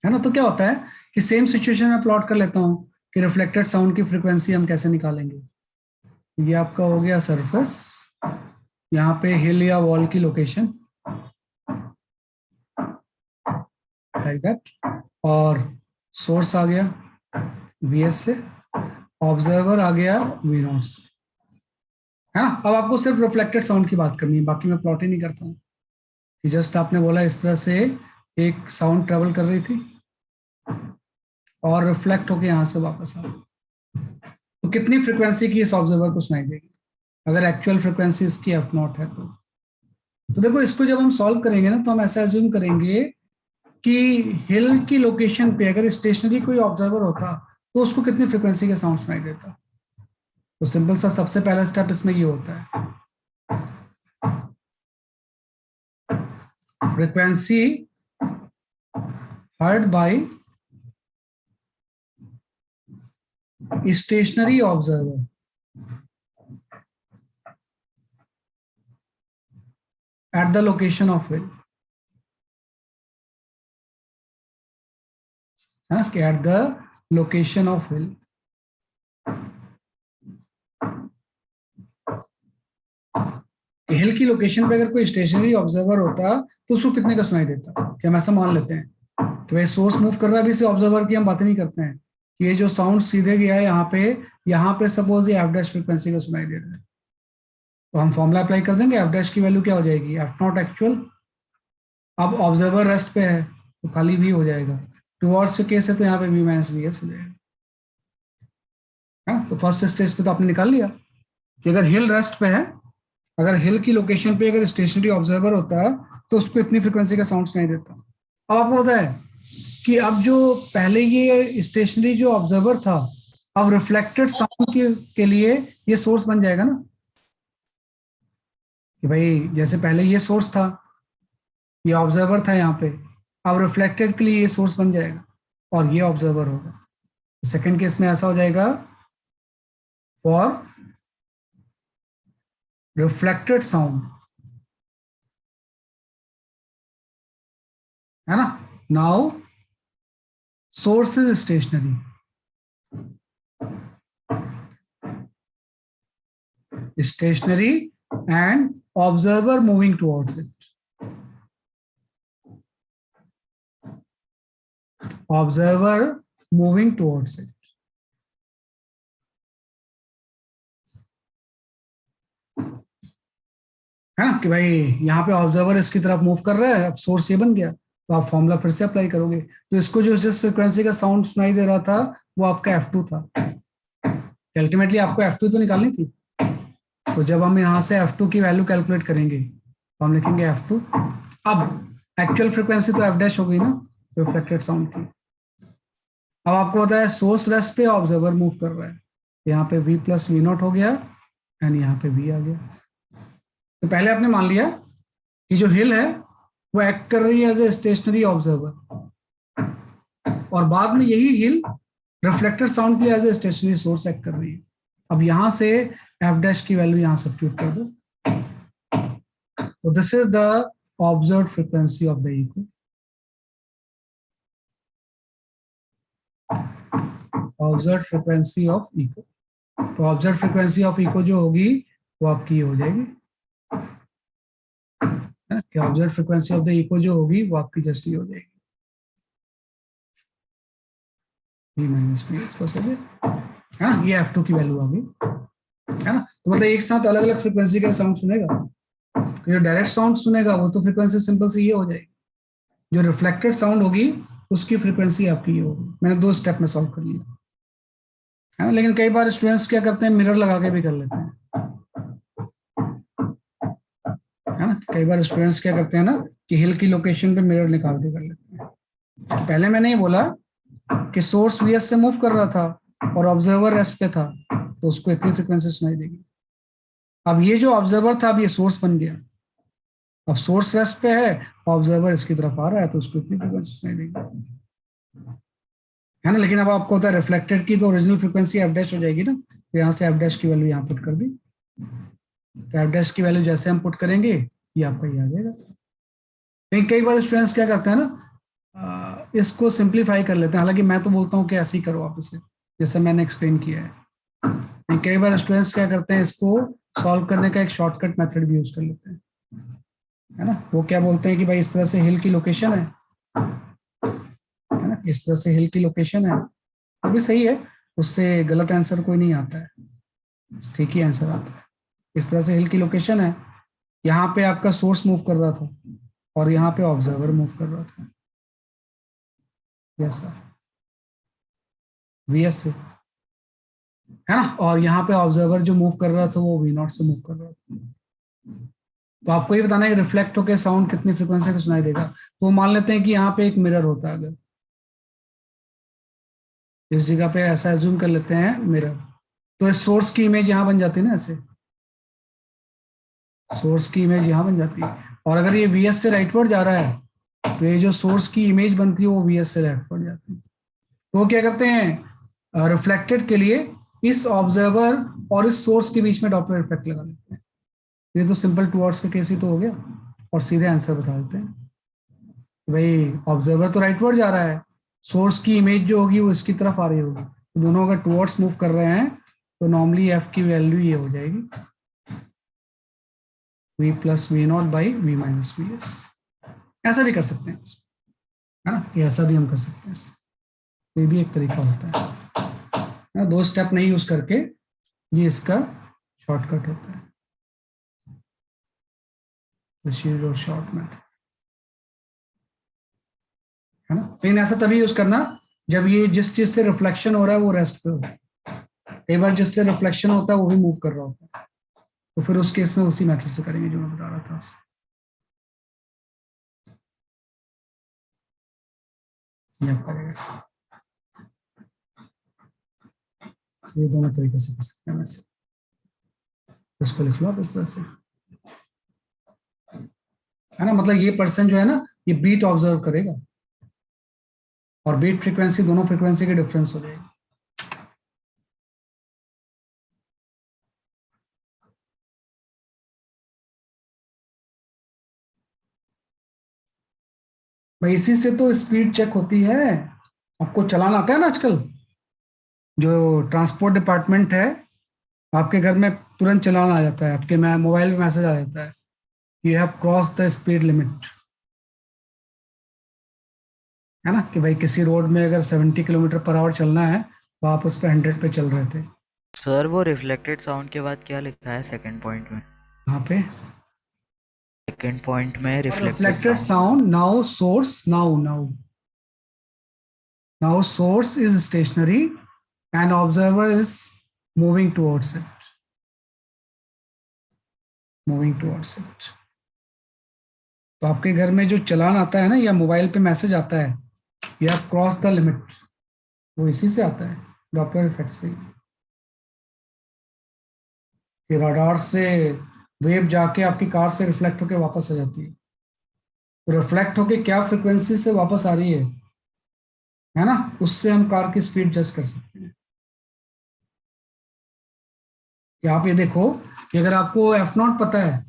A: है ना। तो क्या होता है कि सेम सिचुएशन में प्लॉट कर लेता हूं कि रिफ्लेक्टेड साउंड की फ्रीक्वेंसी हम कैसे निकालेंगे। ये आपका हो गया सरफेस, यहाँ पे हिल या वॉल की लोकेशन लाइक दैट, और सोर्स आ गया VS से, ऑब्जर्वर आ गया V0 से, है ना। अब आपको सिर्फ रिफ्लेक्टेड साउंड की बात करनी है, बाकी मैं प्लॉट ही नहीं करता हूँ। कि जस्ट आपने बोला इस तरह से एक साउंड ट्रेवल कर रही थी और रिफ्लेक्ट होके यहाँ से वापस आ, तो कितनी फ्रीक्वेंसी की इस ऑब्जर्वर को सुनाई देगी अगर एक्चुअल फ्रीक्वेंसी इसकी F0 है तो देखो इसको जब हम सॉल्व करेंगे ना तो हम ऐसा एज्यूम करेंगे कि हिल की लोकेशन पे अगर स्टेशनरी कोई ऑब्जर्वर होता तो उसको कितनी फ्रीक्वेंसी का साउंड सुनाई देता। तो सिंपल सा सबसे पहला स्टेप इसमें ये होता है, frequency heard by stationary observer at the location of hill, at the location of hill। हिल की लोकेशन पे अगर कोई स्टेशनरी ऑब्जर्वर होता तो उसको कितने का सुनाई देता, कि हम ऐसा मान लेते हैं कि भाई सोर्स मूव कर रहा है, अभी से ऑब्जर्वर की हम बातें नहीं करते हैं, कि ये जो साउंड सीधे गया है यहाँ पे सपोज ये F' फ्रीक्वेंसी का सुनाई दे रहा है, तो हम फॉर्मूला अप्लाई कर देंगे, F' की वैल्यू क्या हो जाएगी F0 एक्चुअल। अब ऑब्जर्वर रेस्ट पे है तो खाली V हो जाएगा, टुवर्ड्स के केस है तो यहाँ पे V - VS हो जाएगा। तो फर्स्ट स्टेज पे तो आपने निकाल लिया कि अगर हिल रेस्ट पे है, अगर हिल की लोकेशन पे अगर स्टेशनरी ऑब्जर्वर होता है तो उसको इतनी फ्रीक्वेंसी का साउंड सुनाई देता। अब आपको पता है कि अब जो पहले ये स्टेशनरी जो ऑब्जर्वर था, अब रिफ्लेक्टेड साउंड के लिए ये सोर्स बन जाएगा ना, कि भाई जैसे पहले ये सोर्स था, ये ऑब्जर्वर था यहाँ पे, अब रिफ्लेक्टेड के लिए ये सोर्स बन जाएगा और ये ऑब्जर्वर होगा। सेकंड केस में ऐसा हो जाएगा, फॉर रिफ्लेक्टेड साउंड, है ना। Now source is stationary, and observer moving towards it, observer moving towards it। है ना, कि भाई यहाँ पे ऑब्जर्वर इसकी तरफ मूव कर रहा है, अब सोर्स ये बन गया, तो आप फॉर्मूला फिर से अप्लाई करोगे, तो इसको जो जिस फ्रीक्वेंसी का साउंड सुनाई दे रहा था वो आपका F2 था। अल्टीमेटली आपको F2 तो निकालनी थी, तो जब हम यहाँ से F2 की वैल्यू कैलकुलेट करेंगे तो हम लिखेंगे F2। अब एक्चुअल फ्रीक्वेंसी तो F' हो गई ना रिफ्लेक्टेड साउंड की। अब आपको पता है सोर्स रेस्ट पे ऑब्जर्वर मूव कर रहा है, यहाँ पे V + V0 हो गया एंड यहाँ पे V आ गया। तो पहले आपने मान लिया कि जो हिल है वो एक्ट कर रही है एज ए स्टेशनरी ऑब्जर्वर, और बाद में यही हिल रिफ्लेक्टेड साउंड के लिए as a stationary source act कर रही है। अब यहां से F' की वैल्यू यहां सब्स्टिट्यूट कर दो, तो this is the observed frequency of the echo. Observed frequency of echo, तो ऑब्जर्व्ड फ्रीक्वेंसी ऑफ इको जो होगी वो आपकी हो जाएगी, कि observed frequency of the echo जो होगी वो आपकी जस्ट ये हो जाएगी V - VS बस हो गया, है ना। ये F2 की वैल्यू आ गई, है ना। तो मतलब एक साथ अलग अलग फ्रीक्वेंसी का साउंड सुनेगा, तो जो डायरेक्ट साउंड सुनेगा वो तो फ्रीक्वेंसी सिंपल से ये हो जाएगी, जो रिफ्लेक्टेड साउंड होगी उसकी फ्रीक्वेंसी आपकी ये होगी। मैंने 2 स्टेप में सॉल्व कर लिया, है ना। लेकिन कई बार स्टूडेंट्स क्या करते हैं, मिरर लगा के भी कर लेते हैं, है ना। कई बार स्टूडेंट्स क्या करते हैं ना कि हिल की लोकेशन पे मिरर निकाल के कर लेते हैं। पहले मैंने ये बोला कि सोर्स वीएस से मूव कर रहा था और ऑब्जर्वर एस पे था, तो उसको इतनी फ्रीक्वेंसी सुनाई देगी। अब ये जो ऑब्जर्वर था, अब ये सोर्स बन गया। अब सोर्स एस पे है, ऑब्जर्वर इसकी तरफ आ रहा है, तो उसको इतनी फ्रीक्वेंसी सुनाई देगी, है ना। लेकिन अब आपको होता है रिफ्लेक्टेड की तो ओरिजिनल फ्रीक्वेंसी एफ डैश हो जाएगी ना, तो यहाँ से एफ डैश की वैल्यू यहाँ पुट कर दी, तो एफ डैश की वैल्यू जैसे हम पुट करेंगे ये आपका ये आ जाएगा। लेकिन कई बार स्टूडेंट्स क्या करते हैं ना, इसको सिंप्लीफाई कर लेते हैं। हालांकि मैं तो बोलता हूँ कि ऐसे ही करो आप इसे, जैसे मैंने एक्सप्लेन किया है। लेकिन कई बार स्टूडेंट्स क्या करते हैं, इसको सॉल्व करने का एक शॉर्टकट मेथड भी यूज कर लेते हैं, है ना। वो क्या बोलते हैं कि भाई इस तरह से हिल की लोकेशन है ना, इस तरह से हिल की लोकेशन है, वो भी सही है, उससे गलत आंसर कोई नहीं आता है, ठीक ही आंसर आता है। इस तरह से हिल की लोकेशन है, यहाँ पे आपका सोर्स मूव कर रहा था और यहाँ पे ऑब्जर्वर मूव कर रहा था, यस सर, वीएस से, है ना। और यहाँ पे ऑब्जर्वर जो मूव कर रहा था वो वी नॉट से मूव कर रहा था। तो आपको ये बताना है कि रिफ्लेक्ट होकर साउंड कितनी फ्रीक्वेंसी का सुनाई देगा। तो मान लेते हैं कि यहाँ पे एक मिरर होता है, अगर इस जगह पे ऐसा एज्यूम कर लेते हैं मिरर, तो इस सोर्स की इमेज यहाँ बन जाती है ना, ऐसे सोर्स की इमेज यहाँ बन जाती है। और अगर ये वीएस से राइटवर्ड जा रहा है तो ये जो सोर्स की इमेज बनती है वो वीएस से राइटवर्ड जाती है। तो वो क्या करते हैं, रिफ्लेक्टेड के लिए इस ऑब्जर्वर और इस सोर्स के बीच में डॉपलर इफेक्ट लगा लेते हैं। ये तो सिंपल टुवर्ड्स का केस ही तो हो गया, और सीधे आंसर बता देते हैं। भाई ऑब्जर्वर तो राइटवर्ड जा रहा है, सोर्स की इमेज जो होगी वो इसकी तरफ आ रही होगी, तो दोनों अगर टुवर्ड्स मूव कर रहे हैं तो नॉर्मली एफ की वैल्यू ये हो जाएगी v plus V naught by V minus V S. ऐसा भी कर सकते हैं, है ना, ये ऐसा भी हम कर सकते हैं इसमें, ये भी एक तरीका होता है ना। दो स्टेप नहीं यूज करके ये इसका शॉर्टकट होता है, और शॉर्ट मेथड, है ना। लेकिन ऐसा तभी यूज करना जब ये जिस चीज से रिफ्लेक्शन हो रहा है वो रेस्ट पे हो। कई बार जिससे रिफ्लेक्शन होता है वो भी मूव कर रहा होता है, तो फिर उस केस में उसी मेथड से करेंगे जो मैं बता रहा था आपसे। ये दोनों तरीके से कर सकते हैं वैसे, उसको लिख लो आप इस तरह से, है ना। मतलब ये पर्सन जो है ना, ये बीट ऑब्जर्व करेगा और बीट फ्रीक्वेंसी, दोनों फ्रीक्वेंसी के डिफरेंस हो जाएगी। भाई इसी से तो स्पीड चेक होती है। आपको चलाना आता है ना आजकल, जो ट्रांसपोर्ट डिपार्टमेंट है, आपके घर में तुरंत चलान आ जाता है, आपके मोबाइल में मैसेज आ जाता है, you have cross the speed limit, है ना। कि भाई किसी रोड में अगर 70 किलोमीटर पर आवर चलना है तो आप उस पर 100 पे चल रहे थे।
F: सर वो रिफ्लेक्टेड साउंड के बाद क्या लिखा है सेकंड पॉइंट में?
A: यहाँ पे
F: सेकंड पॉइंट में
A: reflected sound, now source, now source is stationary and observer is moving towards it. तो आपके घर में जो चलान आता है ना, या मोबाइल पे मैसेज आता है, या क्रॉस द लिमिट, वो इसी से आता है, डॉपलर इफेक्ट से। रडार से वेव जाके आपकी कार से रिफ्लेक्ट होके वापस आ जाती है, तो रिफ्लेक्ट होके क्या फ्रीक्वेंसी से वापस आ रही है ना, उससे हम कार की स्पीड जज कर सकते हैं। कि आप ये देखो कि अगर आपको F0 पता है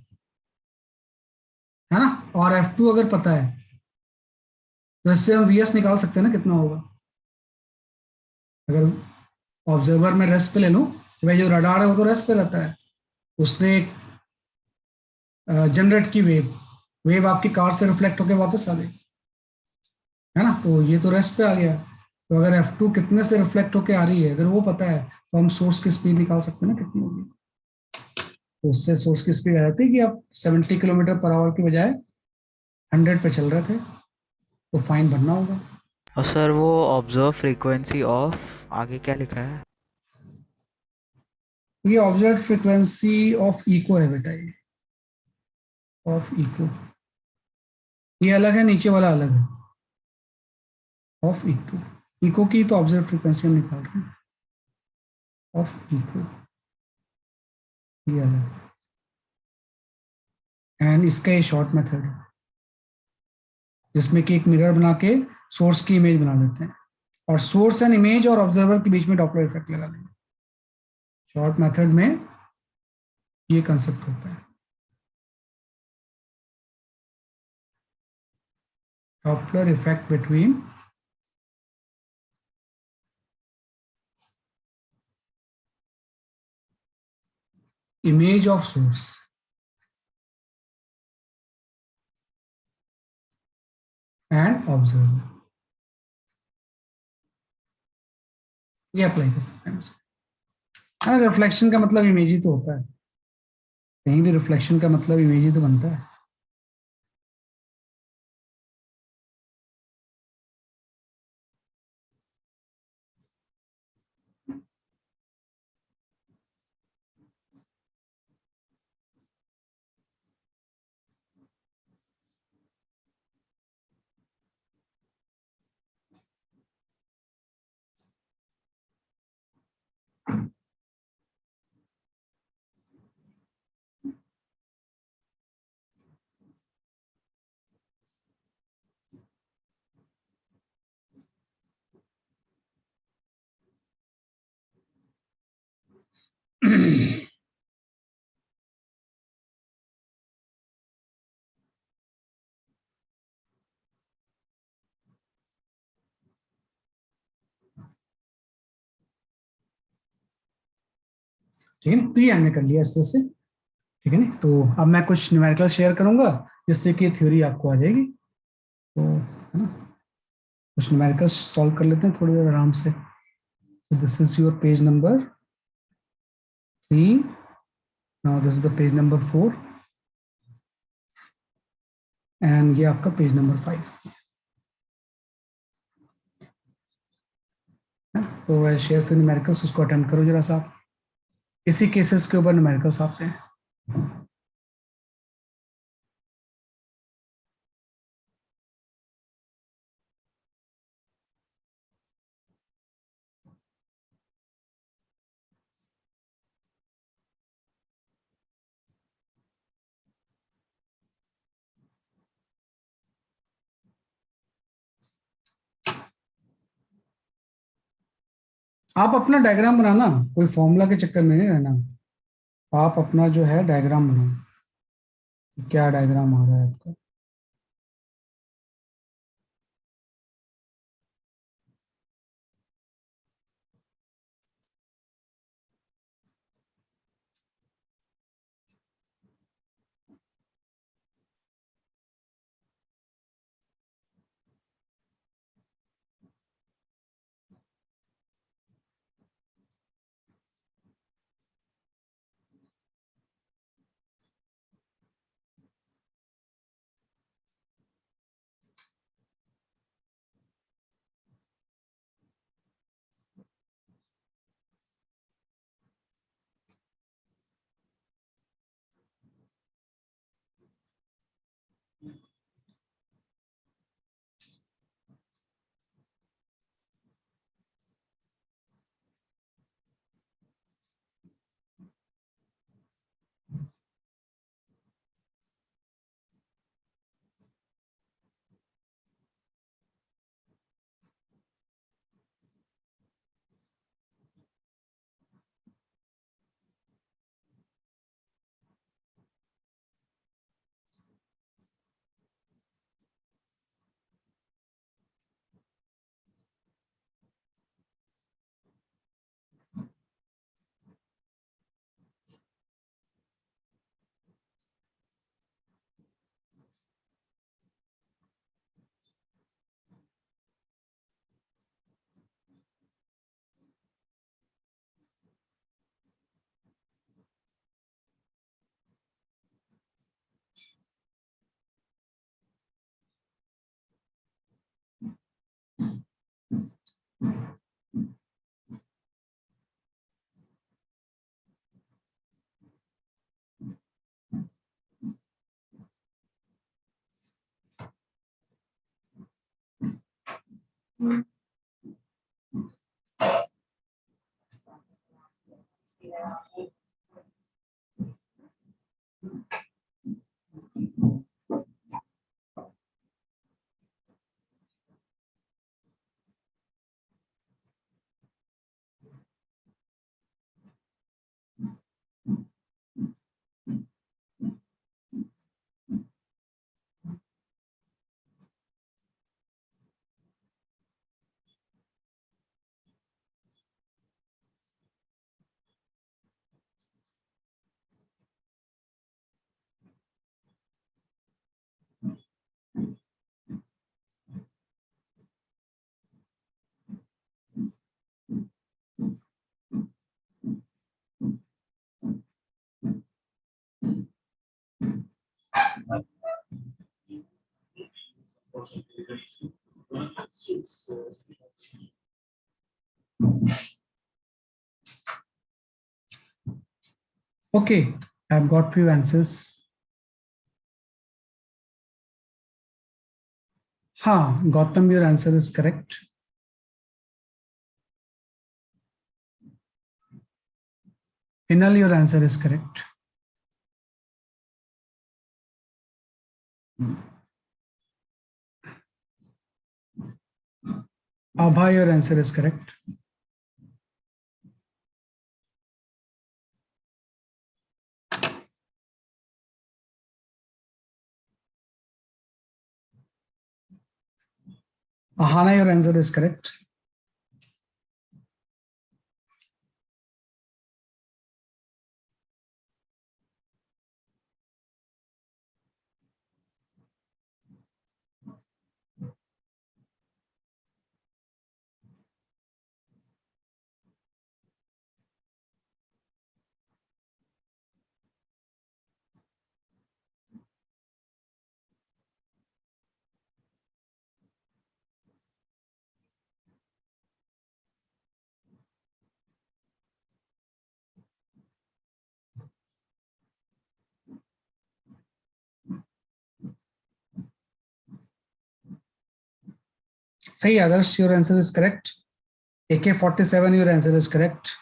A: ना, और F2 अगर पता है, तो इससे हम VS निकाल सकते हैं ना कितना होगा। अगर ऑब्जर्वर में रेस्ट पे ले लूं, तो भाई जो रडार है वो तो रेस्ट पे रहता है, उसने एक जनरेट की वेव आपकी कार से रिफ्लेक्ट होकर वापस आ गई, है ना, तो ये तो रेस्ट पे आ गया। तो अगर F2 कितने से रिफ्लेक्ट होकर आ रही है, अगर वो पता है, तो हम सोर्स की स्पीड निकाल सकते हैं ना कितनी होगी। तो उससे सोर्स की स्पीड आ जाती है कि आप 70 किलोमीटर पर आवर की बजाय 100 पे चल रहे थे, तो फाइन भरना होगा।
F: और सर वो ऑब्जर्व फ्रीक्वेंसी ऑफ आगे क्या लिखा है?
A: ये ऑब्जर्व फ्रीक्वेंसी ऑफ इको है बेटा, ये ऑफ इको, ये अलग है, नीचे वाला अलग है। ऑफ इको, इको की तो ऑब्जर्व फ्रीक्वेंसी हम निकाल रहे हैं, ऑफ इको ये अलग, एंड इसका ये शॉर्ट मेथड है जिसमें कि एक मिरर बना के सोर्स की इमेज बना लेते हैं और सोर्स एंड इमेज और ऑब्जर्वर के बीच में डॉपलर इफेक्ट लगा लेंगे। शॉर्ट मेथड में ये कंसेप्ट होता है, Doppler effect between image of source and observer, ये अप्लाई कर सकते हैं। हाँ, रिफ्लेक्शन का मतलब इमेज ही तो होता है, कहीं भी रिफ्लेक्शन का मतलब इमेज ही तो बनता है। ठीक है ना, तो ये हमने कर लिया इस तरह से। ठीक है ना, तो अब मैं कुछ न्यूमेरिकल शेयर करूंगा जिससे कि थ्योरी आपको आ जाएगी। तो है ना, कुछ न्यूमेरिकल सॉल्व कर लेते हैं थोड़ी देर आराम से। So this is your page number 3. Now this is the page number 4 and ये आपका पेज नंबर 5 है। तो शेयर फिर न्यूमेरिकल्स उसको अटेम्प्ट करो जरा सा आप। इसी केसेस के ऊपर न्यूमेरिकल्स आते हैं। आप अपना डायग्राम बनाना, कोई फॉर्मूला के चक्कर में नहीं रहना। आप अपना जो है डायग्राम बनाओ, क्या डायग्राम आ रहा है आपका। Okay, I've got few answers. Gautam, your answer is correct. Hinal, your answer is correct. Abha, your answer is correct. Ahana, your answer is correct. Say Adarsh, your answer is correct. AK-47, your answer is correct.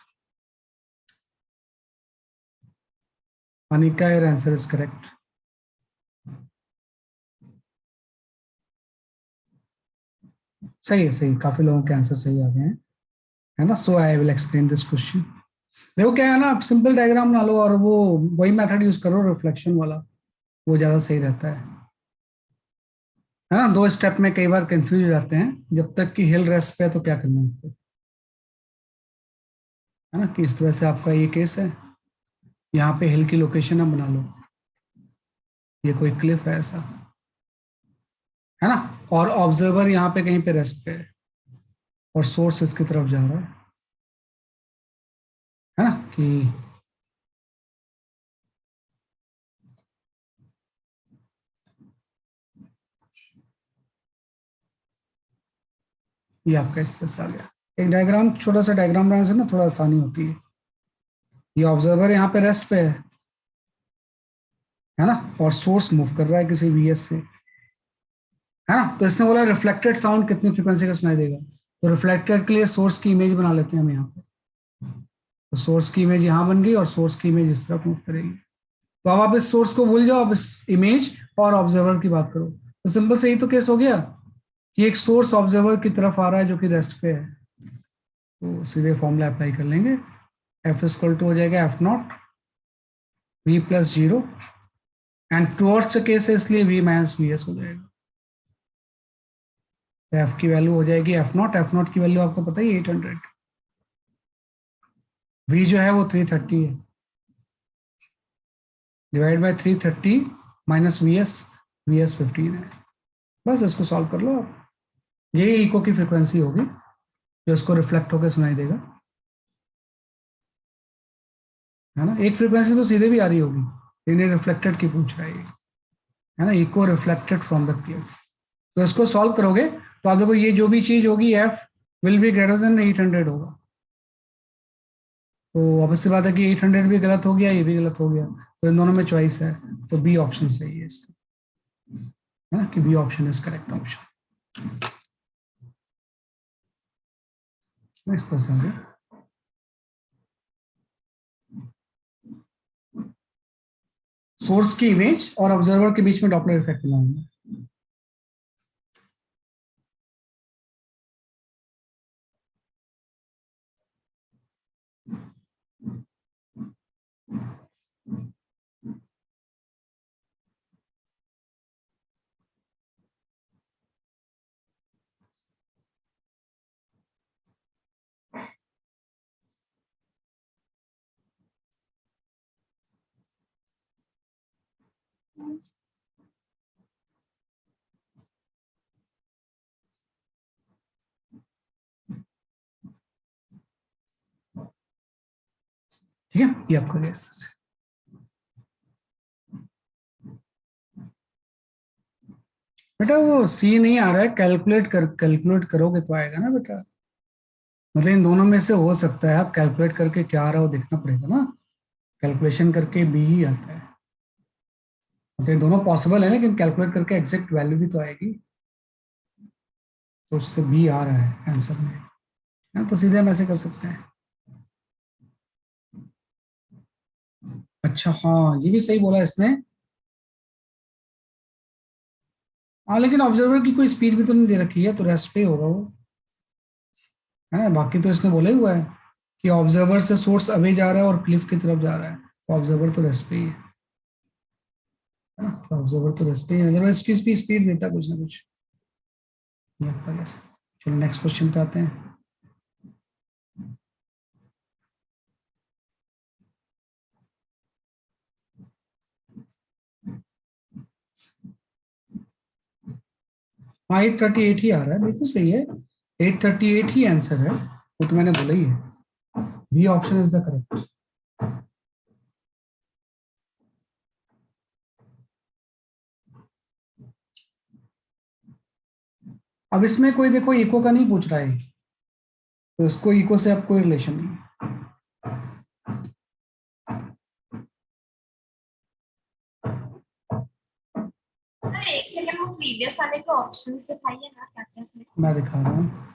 A: Anika, your answer is correct. सही है, सही, काफी लोगों के answer सही आ गए हैं, है ना. So I will explain this question. देखो क्या है ना, आप सिंपल डायग्राम बना लो और वो वही मेथड यूज करो, रिफ्लेक्शन वाला, वो ज्यादा सही रहता है ना. 2 स्टेप में कई बार कंफ्यूज हो जाते हैं. जब तक कि हिल रेस्ट पे है तो क्या करना है ना, कि इस तरह से आपका ये केस है, यहाँ पे हिल की लोकेशन आप बना लो, ये कोई क्लिफ है ऐसा, है ना, और ऑब्जर्वर यहाँ पे कहीं पे रेस्ट पे है और सोर्स इसकी तरफ जा रहा है ना, कि ये आपका इस तरह से आ गया. एक डायग्राम, छोटा सा डायग्राम बनाने से ना थोड़ा आसानी होती है. ये ऑब्जर्वर यहाँ पे रेस्ट पे है ना, और सोर्स मूव कर रहा है किसी वीएस से, है ना. तो इसने बोला रिफ्लेक्टेड साउंड कितनी फ्रीक्वेंसी का सुनाई देगा, तो रिफ्लेक्टेड के लिए सोर्स की इमेज बना लेते हैं हम यहाँ पे. तो सोर्स की इमेज यहाँ बन गई और सोर्स की इमेज इस तरफ मूव करेगी. तो अब आप इस सोर्स को भूल जाओ, अब इस इमेज और ऑब्जर्वर की बात करो. तो सिंपल से ही तो केस हो गया कि एक सोर्स ऑब्जर्वर की तरफ आ रहा है जो कि रेस्ट पे है. तो सीधे फॉर्मूला अप्लाई कर लेंगे. एफ इक्वल टू हो जाएगा F naught V plus 0 and towards case है इसलिए वी माइनस वी एस हो जाएगा. तो एफ की वैल्यू हो जाएगी एफ नॉट की वैल्यू आपको पता ही 800. वी जो है वो 330 है, divide by 330 minus V S 15 है. बस इसको सॉल्व कर लो आप. यही इको की फ्रीक्वेंसी होगी जो इसको रिफ्लेक्ट होकर सुनाई देगा, है ना. एक फ्रीक्वेंसी तो सीधे भी आ रही होगी, लेकिन रिफ्लेक्टेड की पूछ रहा है ना, echo reflected from the cliff. तो इसको सॉल्व करोगे तो आप देखो ये जो भी चीज होगी F will be greater than 800 होगा. तो ऑब्वियसली बात है कि 800 भी गलत हो गया, ये भी गलत हो गया, तो इन दोनों में चॉइस है, तो बी ऑप्शन सही है इसका, है ना, कि B option is correct option. इस तरह से सोर्स की इमेज और ऑब्जर्वर के बीच में डॉपलर इफेक्ट लगाऊंगा। ठीक है, ये आपका गैस है। बेटा वो सी नहीं आ रहा है, कैलकुलेट करोगे तो आएगा ना बेटा। मतलब इन दोनों में से हो सकता है, आप कैलकुलेट करके क्या आ रहा हो देखना पड़ेगा ना। कैलकुलेशन करके बी ही आता है। मतलब ये दोनों पॉसिबल है, लेकिन कैलकुलेट करके एग्जैक्ट वैल्यू भी तो आएगी। तो उससे बी आ रहा है आंसर में, है तो सीधे हम ऐसे कर सकते हैं। अच्छा हाँ, ये भी सही बोला इसने। हाँ लेकिन ऑब्जर्वर की कोई स्पीड भी तो नहीं दे रखी है, तो रेस्ट पे ही होगा वो, है। बाकी तो इसने बोला ही हुआ है कि ऑब्जर्वर से सोर्स अवे जा रहा है और क्लिफ की तरफ जा रहा है, तो ऑब्जर्वर तो रेस्ट पे ही है ना। तो ऑब्जर्वर तो रेस्ट पे ही है, अदरवाइज उसकी स्पीड देता कुछ ना कुछ। ये आपका guess है। चलो नेक्स्ट क्वेश्चन पे आते हैं। हाँ 838 ही आ रहा है, बिल्कुल सही है। 838 ही आंसर है, वो तो मैंने बोला ही है। B option is the correct. अब इसमें कोई देखो इको का नहीं पूछ रहा है, तो इसको इको से अब कोई रिलेशन नहीं है।
B: सर एक सेकंड, वो प्रीवियस वाले के ऑप्शंस दिखाइए ना, क्या क्या है।
A: मैं दिखा रहा हूँ।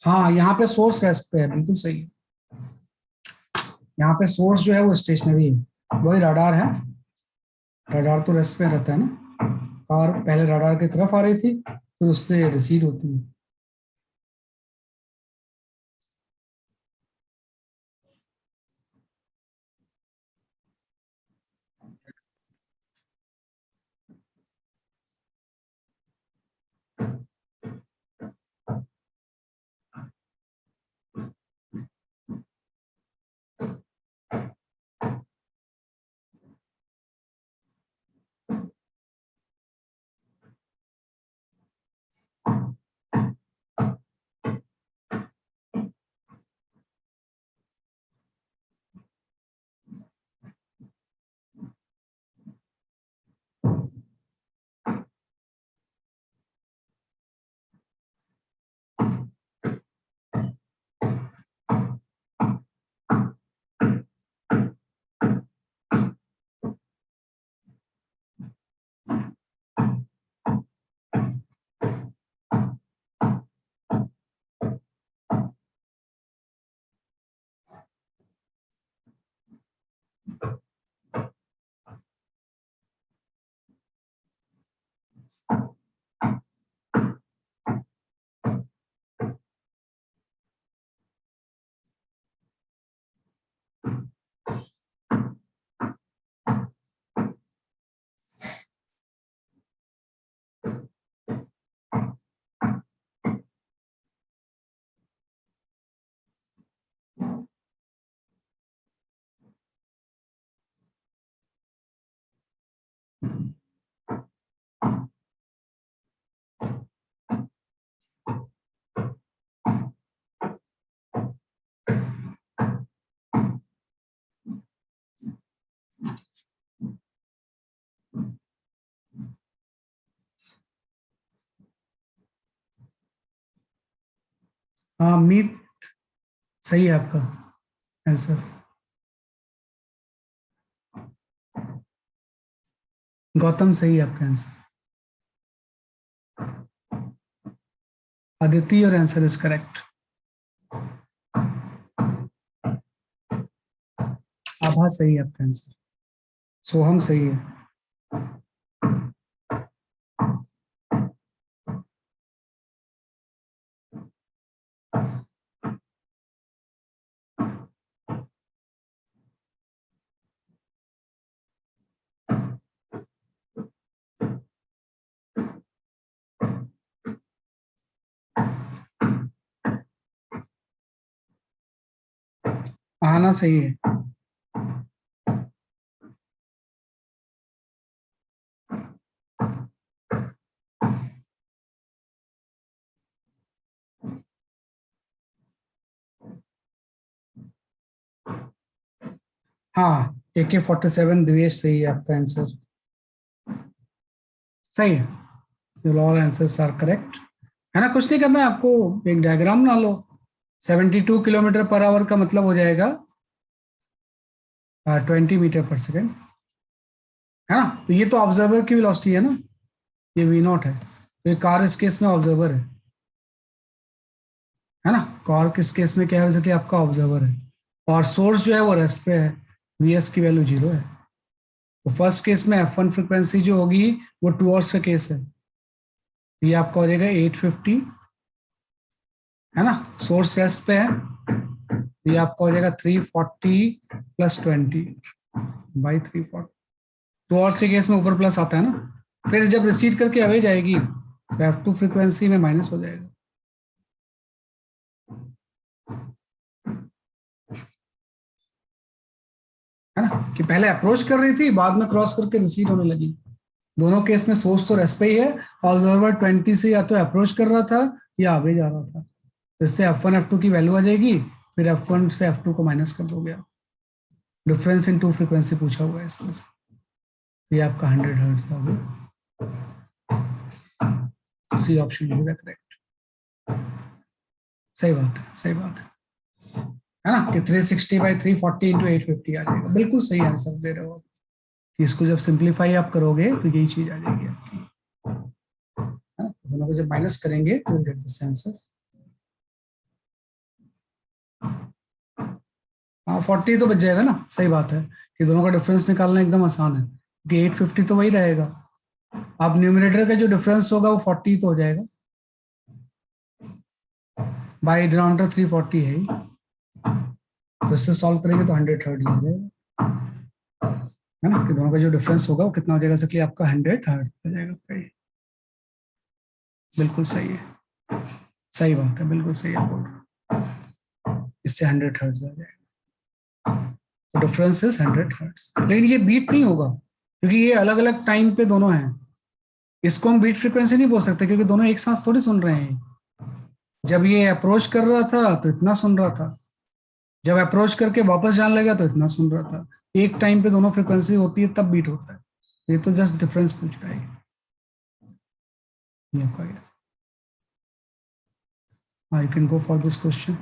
A: हाँ यहाँ पे सोर्स रेस्ट पे है, बिल्कुल सही है। यहाँ पे सोर्स जो है वो स्टेशनरी है, वही रडार है। रडार तो रेस्ट पे रहता है ना। कार पहले रडार की तरफ आ रही थी, फिर उससे रिसीड होती है। हाँ, मीत सही है आपका आंसर। गौतम सही है आपका answer. Aditi, your answer is correct. Abha सही है आपका आंसर। सोहम सही है। आना सही है। हाँ, AK-47 दिवेश सही है आपका आंसर। सही है। Your all answers are correct. है ना, कुछ नहीं करना है आपको, एक डायग्राम बना लो। 72 किलोमीटर पर आवर का मतलब हो जाएगा 20 मीटर पर सेकेंड, है ना। तो ये तो ऑब्जर्वर की वेलोसिटी है ना, ये V0 है। तो ये कार इस केस में ऑब्जर्वर है ना। कार किस केस में क्या है, वैसे कि आपका ऑब्जर्वर है, और सोर्स जो है वो रेस्ट पे है, VS की वैल्यू 0 है। तो फर्स्ट केस में F1 फ्रिक्वेंसी जो होगी वो 2 आवर्स का केस है। ये आपका हो जाएगा 850, है ना। सोर्स रेस्ट पे है, ये आपका हो जाएगा 340 + 20/340। 2 आवर्स के केस में ऊपर प्लस आता है ना, फिर जब रिसीड करके अवे जाएगी तो F2 फ्रिक्वेंसी में माइनस हो जाएगा, है ना। कि पहले अप्रोच कर रही थी, बाद में क्रॉस करके रिसीड होने लगी। दोनों केस में सोर्स तो रेस्ट पे ही है, ऑब्जर्वर 20 से या तो अप्रोच कर रहा था या आगे जा रहा था। तो इससे F1 F2 की वैल्यू आ जाएगी, फिर F1 से F2 को माइनस कर दोगे आप। डिफरेंस इन टू फ्रीक्वेंसी पूछा हुआ है इस तरह से। ये आपका 100 हर्ट्ज हो गया। सी ऑप्शन होगा करेक्ट। सही बात है, सही बात है ना, कि 360/340 × 850 आ जाएगा। बिल्कुल सही आंसर दे रहे हो आप, कि इसको जब सिंप्लीफाई आप करोगे तो यही चीज आ जाएगी आपकी, है ना। दोनों को जब माइनस करेंगे तो विल गेट दिस आंसर। हाँ, 40 तो बच जाएगा ना, सही बात है, कि दोनों का डिफरेंस निकालना एकदम आसान है, कि 850 तो वही रहेगा। अब न्यूमरेटर का जो डिफरेंस होगा वो 40 तो हो जाएगा, बाई डिनोमिनेटर 340 है ही। तो इससे सॉल्व करेंगे तो 100 हर्ट्ज आ जाएगा, है ना। कि दोनों का जो डिफरेंस होगा वो कितना हो जाएगा, कि आपका 100 हर्ट्ज हो जाएगा। सही, बिल्कुल सही है, सही बात है, बिल्कुल सही है बोल रहे हो। इससे 100 हर्ट्ज आ जाएगा, तो डिफरेंस इज 100 हर्ट्ज। लेकिन ये बीट नहीं होगा, क्योंकि ये अलग अलग टाइम पे दोनों हैं। इसको हम बीट फ्रीक्वेंसी नहीं बोल सकते, क्योंकि दोनों एक साथ थोड़ी सुन रहे हैं। जब ये अप्रोच कर रहा था तो इतना सुन रहा था, जब अप्रोच करके वापस जाने लगा तो इतना सुन रहा था। एक टाइम पे दोनों फ्रीक्वेंसी होती है तब बीट होता है। ये तो जस्ट डिफरेंस पूछ रहा है ये आपका। I can go for this question.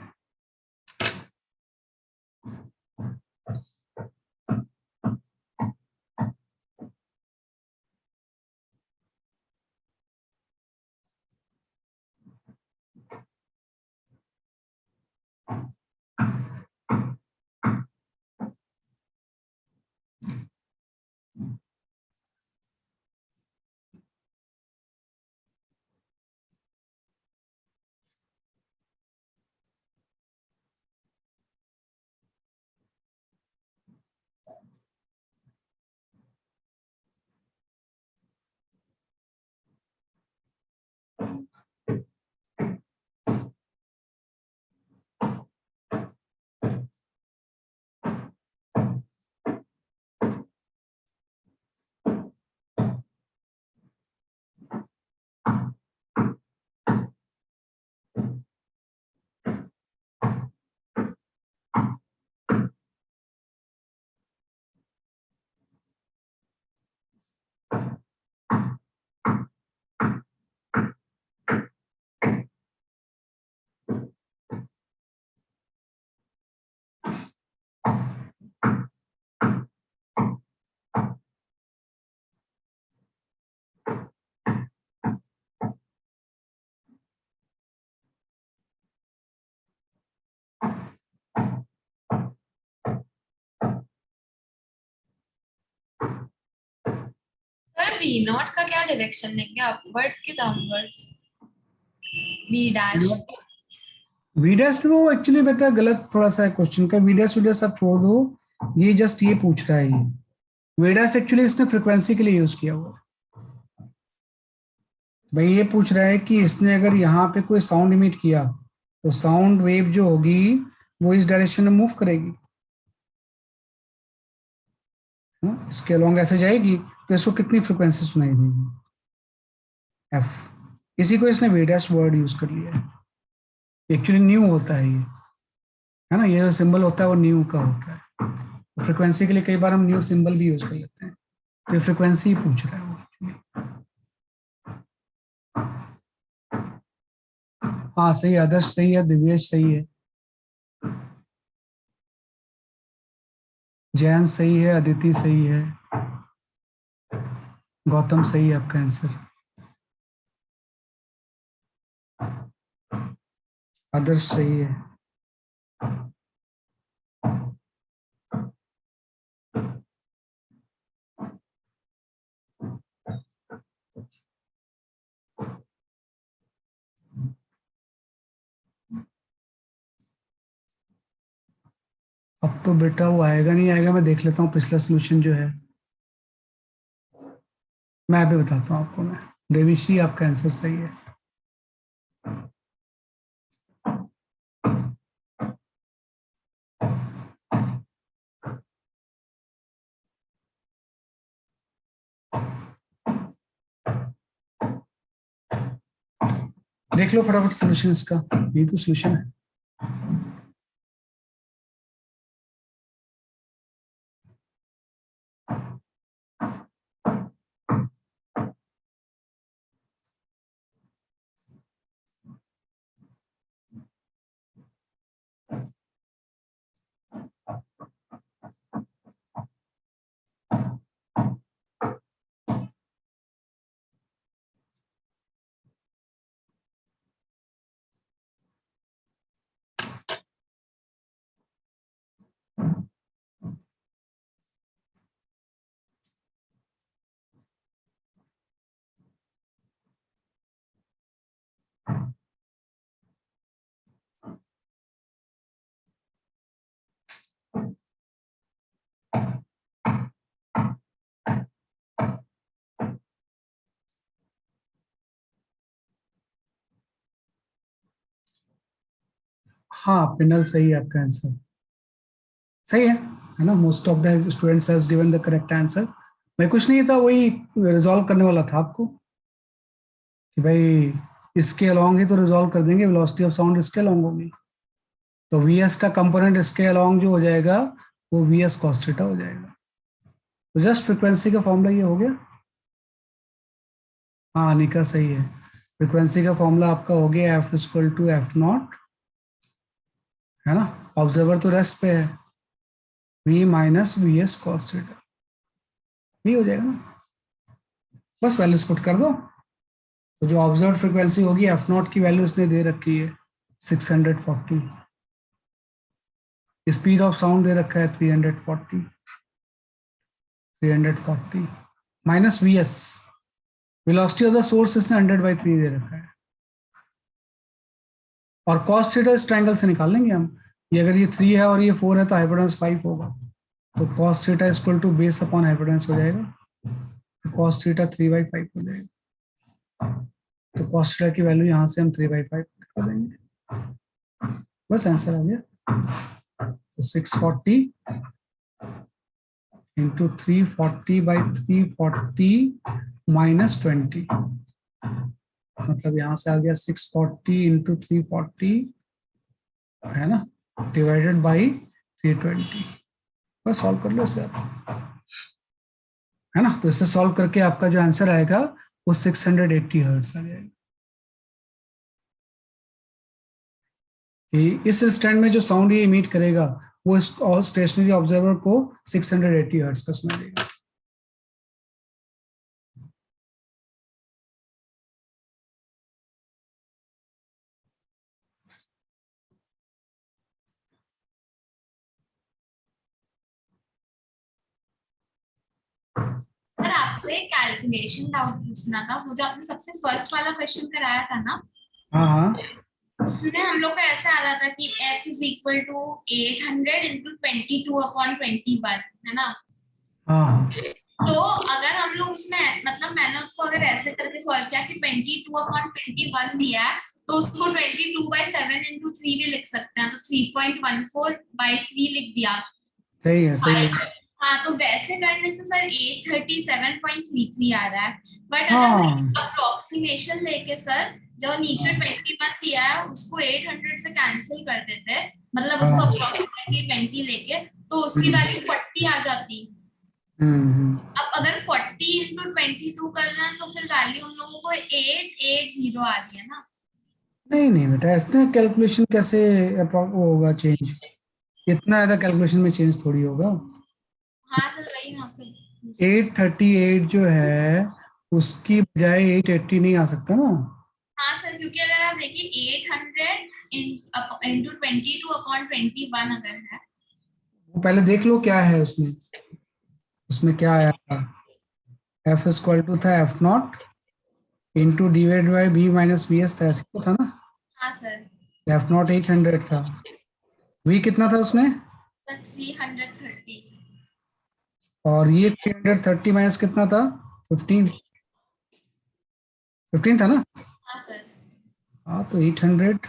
B: Sir V naught का क्या डायरेक्शन लेंगे, अपवर्ड्स के downwards? V dash.
A: V dash तो एक्चुअली बेटा गलत थोड़ा सा है क्वेश्चन का, वी डैश सब छोड़ दो, ये जस्ट ये पूछ रहा है ये वी डैश एक्चुअली इसने फ्रिक्वेंसी के लिए यूज किया हुआ है। भाई ये पूछ रहा है कि इसने अगर यहाँ पे कोई साउंड इमिट किया तो साउंड वेव जो होगी वो इस डायरेक्शन में मूव करेगी, इसके अलोंग ऐसे जाएगी, तो इसको कितनी फ्रिक्वेंसी सुनाई देगी, एफ। इसी को इसने वी डैश वर्ड यूज कर लिया है। एक्चुअली न्यू होता है ये, है ना, ये जो सिंबल होता है वो न्यू का होता है। फ्रिक्वेंसी के लिए कई बार हम न्यू सिंबल भी यूज कर लेते हैं, तो फ्रिक्वेंसी पूछ रहा है वो actually। हाँ सही है, आदर्श सही है, दिव्येश सही है, जैन सही है, अदिति सही है, गौतम सही है आपका आंसर, आदर्श सही है। अब तो बेटा वो आएगा नहीं आएगा, मैं देख लेता हूँ पिछला सोल्यूशन जो है, मैं अभी बताता हूँ आपको। मैं देविश्री आपका आंसर सही है। देख लो फटाफट सोल्यूशन इसका, ये तो सोल्यूशन है। हाँ पिनल सही है आपका आंसर, सही है ना, most of the students has given the correct answer. मैं कुछ नहीं था, वही रिजॉल्व करने वाला था आपको कि भाई इसके अलोंग ही तो रिजॉल्व कर देंगे, वेलोसिटी ऑफ साउंड इसके अलोंग होगी, तो वी एस का कंपोनेंट इसके अलोंग जो हो जाएगा वो वी एस कॉस थीटा हो जाएगा। तो जस्ट फ्रिक्वेंसी का फॉर्मूला ये हो गया। हाँ अनिका सही है, फ्रिक्वेंसी का फॉर्मूला आपका हो गया F equal to F naught, है ना, ऑब्जर्वर तो रेस्ट पे है, V minus V S cos theta, ये हो जाएगा ना, बस वैल्यूज पुट कर दो। तो जो ऑब्जर्व फ्रिक्वेंसी होगी एफ नॉट की वैल्यू इसने दे रखी है 640, स्पीड ऑफ साउंड दे रखा है 340 minus V S, velocity of the source इसने 100/3 दे रखा है, और कॉस थीटा इस ट्रायंगल से निकाल लेंगे हम, ये अगर ये 3 है और ये 4 है तो हाइपोटेनस 5 होगा, तो cos theta equal to base upon hypotenuse हो जाएगा, तो कॉस थीटा 3/5 हो जाएगा, तो कॉस थीटा की वैल्यू यहाँ से हम 3/5 कर देंगे, बस आंसर आ गया। तो 640 इंटू 340/340 माइनस 20, मतलब यहाँ से आ गया 640 इंटू 340, है ना, डिवाइडेड बाई 320, बस सॉल्व कर लो इसे आप, है ना। तो इससे सॉल्व करके आपका जो आंसर आएगा वो 680 हर्ट्ज आ जाएगा। कि इस स्टैंड में जो साउंड ये इमिट करेगा वो स्टेशनरी ऑब्जर्वर को 680 हर्ट्ज का सुनाई देगा।
B: सर आपसे आपसे कैलकुलेशन डाउट पूछना था। वो जो आपने सबसे फर्स्ट वाला क्वेश्चन कराया था ना,
A: हाँ हाँ
B: उसमें हम लोग को ऐसे आ रहा था कि f is equal to 800 into 22/21, है ना।
A: हाँ
B: तो अगर हम लोग उसमें मतलब मैंने उसको अगर ऐसे करके सॉल्व किया कि 22/21 दिया है, तो उसको 22/7 इंटू 3 भी लिख सकते हैं, तो 3.14/3 लिख दिया।
A: सही है सही है।
B: हाँ, तो वैसे करने से सर 837.33 आ रहा है। बट अगर
A: हाँ
B: अप्रोक्सीमेशन लेके सर जो नीचे
A: हाँ
B: 21 दिया है उसको 800 से कैंसिल कर देते, मतलब उसको
A: हाँ
B: अप्रोक्सीमेटली 20 लेके, तो उसकी
A: हम्म
B: वैल्यू 40 आ जाती।
A: हम्म।
B: अब अगर 40 इंटू 22 करना है तो फिर वैल्यू हम लोगों को 880 आ रही है ना।
A: नहीं नहीं बेटा, ऐसे कैलकुलेशन कैसे वो होगा चेंज? इतना ज्यादा कैलकुलेशन में चेंज थोड़ी होगा।
B: हाँ सर, वही मैं आपसे
A: 838 जो है उसकी बजाय 880 नहीं आ सकता ना।
B: हाँ सर, क्योंकि अगर आप देखिए 800 इंटू 22/21 अगर है।
A: वो पहले देख लो क्या है उसमें, उसमें क्या आया था। एफ इक्वल टू था F naught into divide by B minus V S था, ऐसे तो था ना।
B: हाँ सर,
A: एफ नॉट 800 था, वी कितना था उसमें,
B: सर 330।
A: और ये 330 माइनस कितना था, 15, 15 था ना।
B: हाँ सर।
A: हाँ तो 800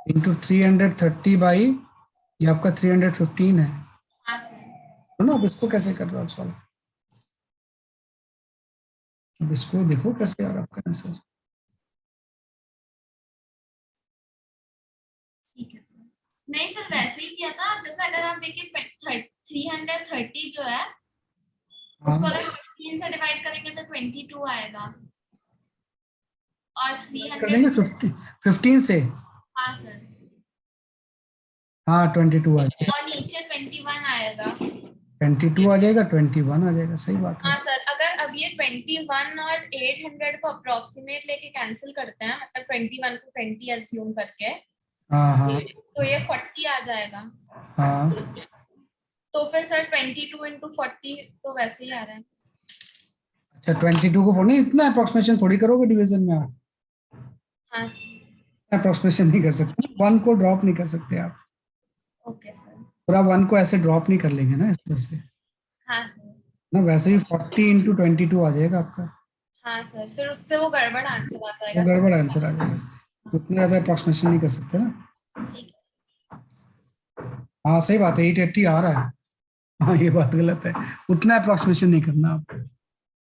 A: इंटू 330 बाई, ये आपका 315 है।
B: हाँ सर।
A: तो ना अब इसको कैसे कर रहे हो सॉल्व, अब इसको देखो कैसे आ रहा है आपका आंसर।
B: ठीक है सर। नहीं सर, वैसे ही किया था, जैसे अगर आप देखिए 330 जो है उसको
A: हाँ
B: अगर 15 से डिवाइड करेंगे तो 22 आएगा, और
A: कर देंगे
B: 300।
A: 15 से।
B: हाँ सर,
A: हाँ 22 आ जाएगा,
B: और नीचे 21 आएगा।
A: 22 आ जाएगा, 21 आ जाएगा, सही बात है।
B: हाँ सर, अगर अब ये 21 और 800 को अप्रोक्सीमेट लेके कैंसिल करते हैं, मतलब 21 को 20 एज्यूम करके,
A: हाँ हाँ
B: तो ये 40 आ जाएगा।
A: हाँ।
B: तो फिर सर 22 इंटू 40 तो वैसे ही आ रहा है।
A: अच्छा 22 को 4 नहीं, इतना अप्रोक्सीमेशन थोड़ी करोगे डिवीजन में आप,
B: हाँ
A: अप्रोक्सीमेशन नहीं कर सकते, 1 को ड्रॉप नहीं कर सकते आप,
B: ओके सर।
A: पूरा 1 को ऐसे ड्रॉप नहीं कर लेंगे ना इस तरह से
B: हाँ सर।
A: ना, वैसे भी 40 इंटू 22 आ जाएगा आपका,
B: हाँ सर, फिर उससे वो गड़बड़ आंसर आ
A: वो
B: जाएगा।
A: गड़बड़ आंसर आ जाएगा, उतना ज्यादा अप्रोक्सीमेशन नहीं कर सकते ना।
B: ठीक
A: हाँ सही बात है, 880 आ रहा है। हाँ ये बात गलत है, उतना अप्रोक्सीमेशन नहीं करना आप,
B: है।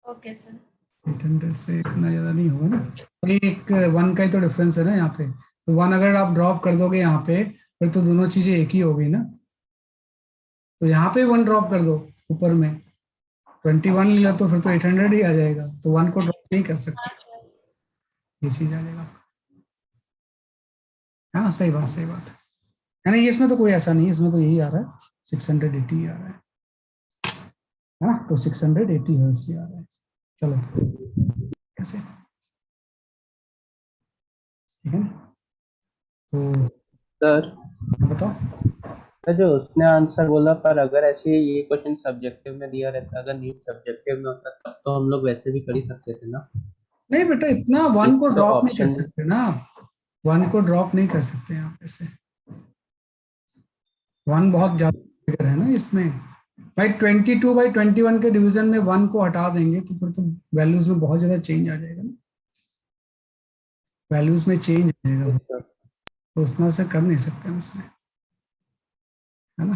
B: Okay sir.
A: 800 से इतना ज्यादा नहीं होगा ना, तो एक 1 का ही तो डिफरेंस है ना यहाँ पे, तो 1 अगर आप ड्रॉप कर दोगे यहाँ पे फिर तो दोनों चीजें एक ही हो गई ना, तो यहाँ पे 1 ड्रॉप कर दो ऊपर में, 21 लिया तो फिर तो 800 ही आ जाएगा, तो 1 को ड्रॉप नहीं कर सकते, ये चीज आ जाएगा। हाँ सही बात है ना, ये इसमें तो कोई ऐसा नहीं है, इसमें तो यही आ रहा है 680 आ रहा है ना, तो 680 हर्ट्ज ही आ रहा है। चलो कैसे, ठीक है ना, तो
G: सर
A: बताओ।
G: जो उसने आंसर बोला, पर अगर ऐसे ये क्वेश्चन सब्जेक्टिव में दिया रहता, अगर नीट सब्जेक्टिव में होता तब तो हम लोग वैसे भी कर ही सकते थे ना।
A: नहीं बेटा, इतना 1
G: एक
A: को
G: तो
A: ड्रॉप नहीं कर
G: ऑप्शन
A: सकते ना आप, 1 को ड्रॉप नहीं कर सकते आप ऐसे, 1 बहुत ज्यादा फिगर है ना इसमें भाई, 22/21 के डिवीजन में 1 को हटा देंगे तो फिर तो वैल्यूज में बहुत ज्यादा चेंज आ जाएगा ना, वैल्यूज में चेंज आ जाएगा, तो उतना से कर नहीं सकते हम इसमें, है ना।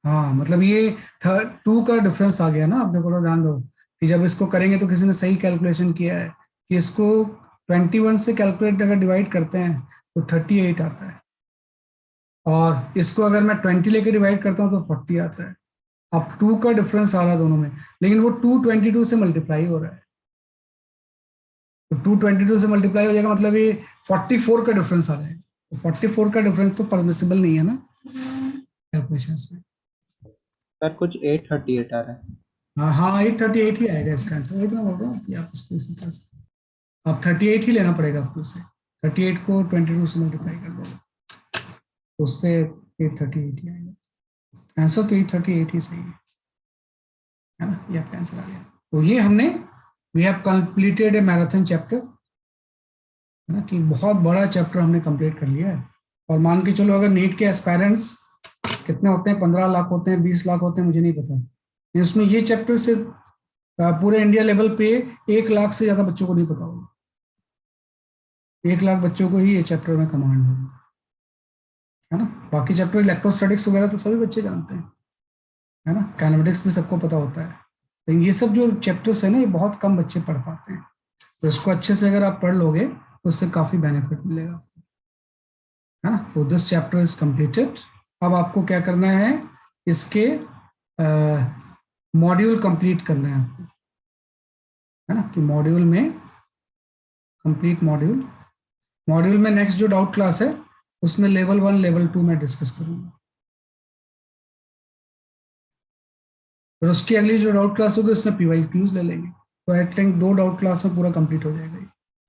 A: हाँ मतलब ये 2 का डिफरेंस आ गया ना, आप देखो ध्यान दो कि जब इसको करेंगे तो किसी ने सही कैलकुलेशन किया है कि इसको 21 से कैलकुलेट अगर डिवाइड करते हैं तो 38 आता है, और इसको अगर मैं 20 लेके डिवाइड करता हूँ तो 40 आता है। अब 2 का डिफरेंस आ रहा है दोनों में, लेकिन वो 222 से मल्टीप्लाई हो रहा है, तो 222 से मल्टीप्लाई हो जाएगा, मतलब ये 44 का डिफरेंस आ जाएगा, तो 44 का डिफरेंस तो परमिसिबल नहीं है ना कैलकुलेशंस में।
G: सर कुछ 838 आ रहा है।
A: हाँ हाँ 838 ही आएगा इसका आंसर, वही तो मैं बोल रहा हूँ कि आप इसको इसी तरह से, आप 38 ही लेना पड़ेगा आपको, उससे 38 को 22 से मल्टीप्लाई कर दोगे तो उससे 838 ही आएगा, आंसर तो 838 ही सही है। है ना, ये आपका आंसर आ गया। तो ये हमने we have completed a marathon chapter, है ना, कि बहुत बड़ा चैप्टर हमने कंप्लीट कर लिया है। और मान के चलो अगर नीट के एस्पायरेंट्स कितने होते हैं, 15 लाख होते हैं, 20 लाख होते हैं, मुझे नहीं पता। इसमें ये चैप्टर से पूरे इंडिया लेवल पे 1 लाख से ज्यादा बच्चों को नहीं पता होगा। 1 लाख बच्चों को ही ये चैप्टर में कमांड होगा, है ना। बाकी चैप्टर इलेक्ट्रोस्टैटिक्स वगैरह तो सभी बच्चे जानते हैं, है ना, काइनेमेटिक्स भी सबको पता होता है। लेकिन ये सब जो चैप्टर्स है ना, ये बहुत कम बच्चे पढ़ पाते हैं। तो इसको अच्छे से अगर आप पढ़ लोगे तो उससे काफी बेनिफिट मिलेगा, है ना। तो दिस चैप्टर इज कंप्लीटेड। अब आपको क्या करना है, इसके मॉड्यूल कंप्लीट करना है आपको, है ना, कि मॉड्यूल में कंप्लीट मॉड्यूल में नेक्स्ट जो डाउट क्लास है उसमें लेवल 1 लेवल 2 में डिस्कस करूंगा। फिर उसकी अगली जो डाउट क्लास होगी उसमें PYQs ले लेंगे। तो आई थिंक 2 डाउट क्लास में पूरा कंप्लीट हो जाएगा,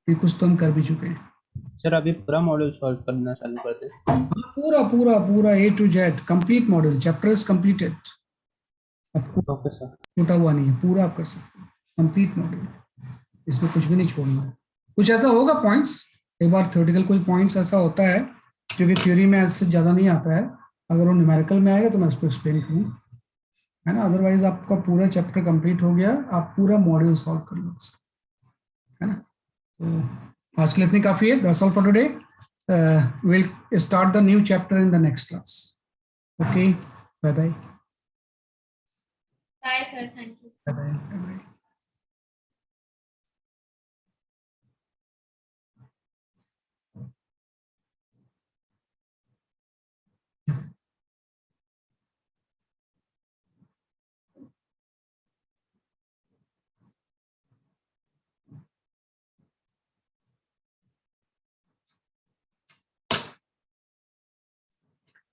A: ये कुछ तो हम कर भी चुके हैं।
G: सर अभी पूरा मॉड्यूल सॉल्व करना चालू करते हैं।
A: पूरा पूरा पूरा A to Z complete module, chapter is completed. आपको
G: ओके सर।
A: छूटा हुआ नहीं है, पूरा आप कर सकते हो कंप्लीट मॉड्यूल, इसमें कुछ भी नहीं छोड़ना है। कुछ ऐसा होगा पॉइंट्स, एक बार थ्योरेटिकल कोई पॉइंट्स ऐसा होता है जो कि थ्योरी में ऐसे ज़्यादा नहीं आता है, अगर वो न्यूमेरिकल में आएगा तो मैं उसको एक्सप्लेन करूँ, है ना। अदरवाइज आपका पूरा चैप्टर कंप्लीट हो गया, आप पूरा मॉड्यूल सॉल्व कर लो, है ना। तो आज के लिए इतनी काफ़ी है। That's all for today. Will start the new chapter in the next class. Okay, bye bye.
B: Bye sir, thank you.
A: Bye bye bye bye.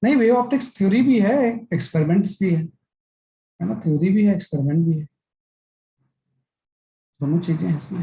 A: नहीं, वेव ऑप्टिक्स थ्योरी भी है, एक्सपेरिमेंट्स भी है ना, थ्योरी भी है, एक्सपेरिमेंट भी है, दोनों चीजें हैं इसमें।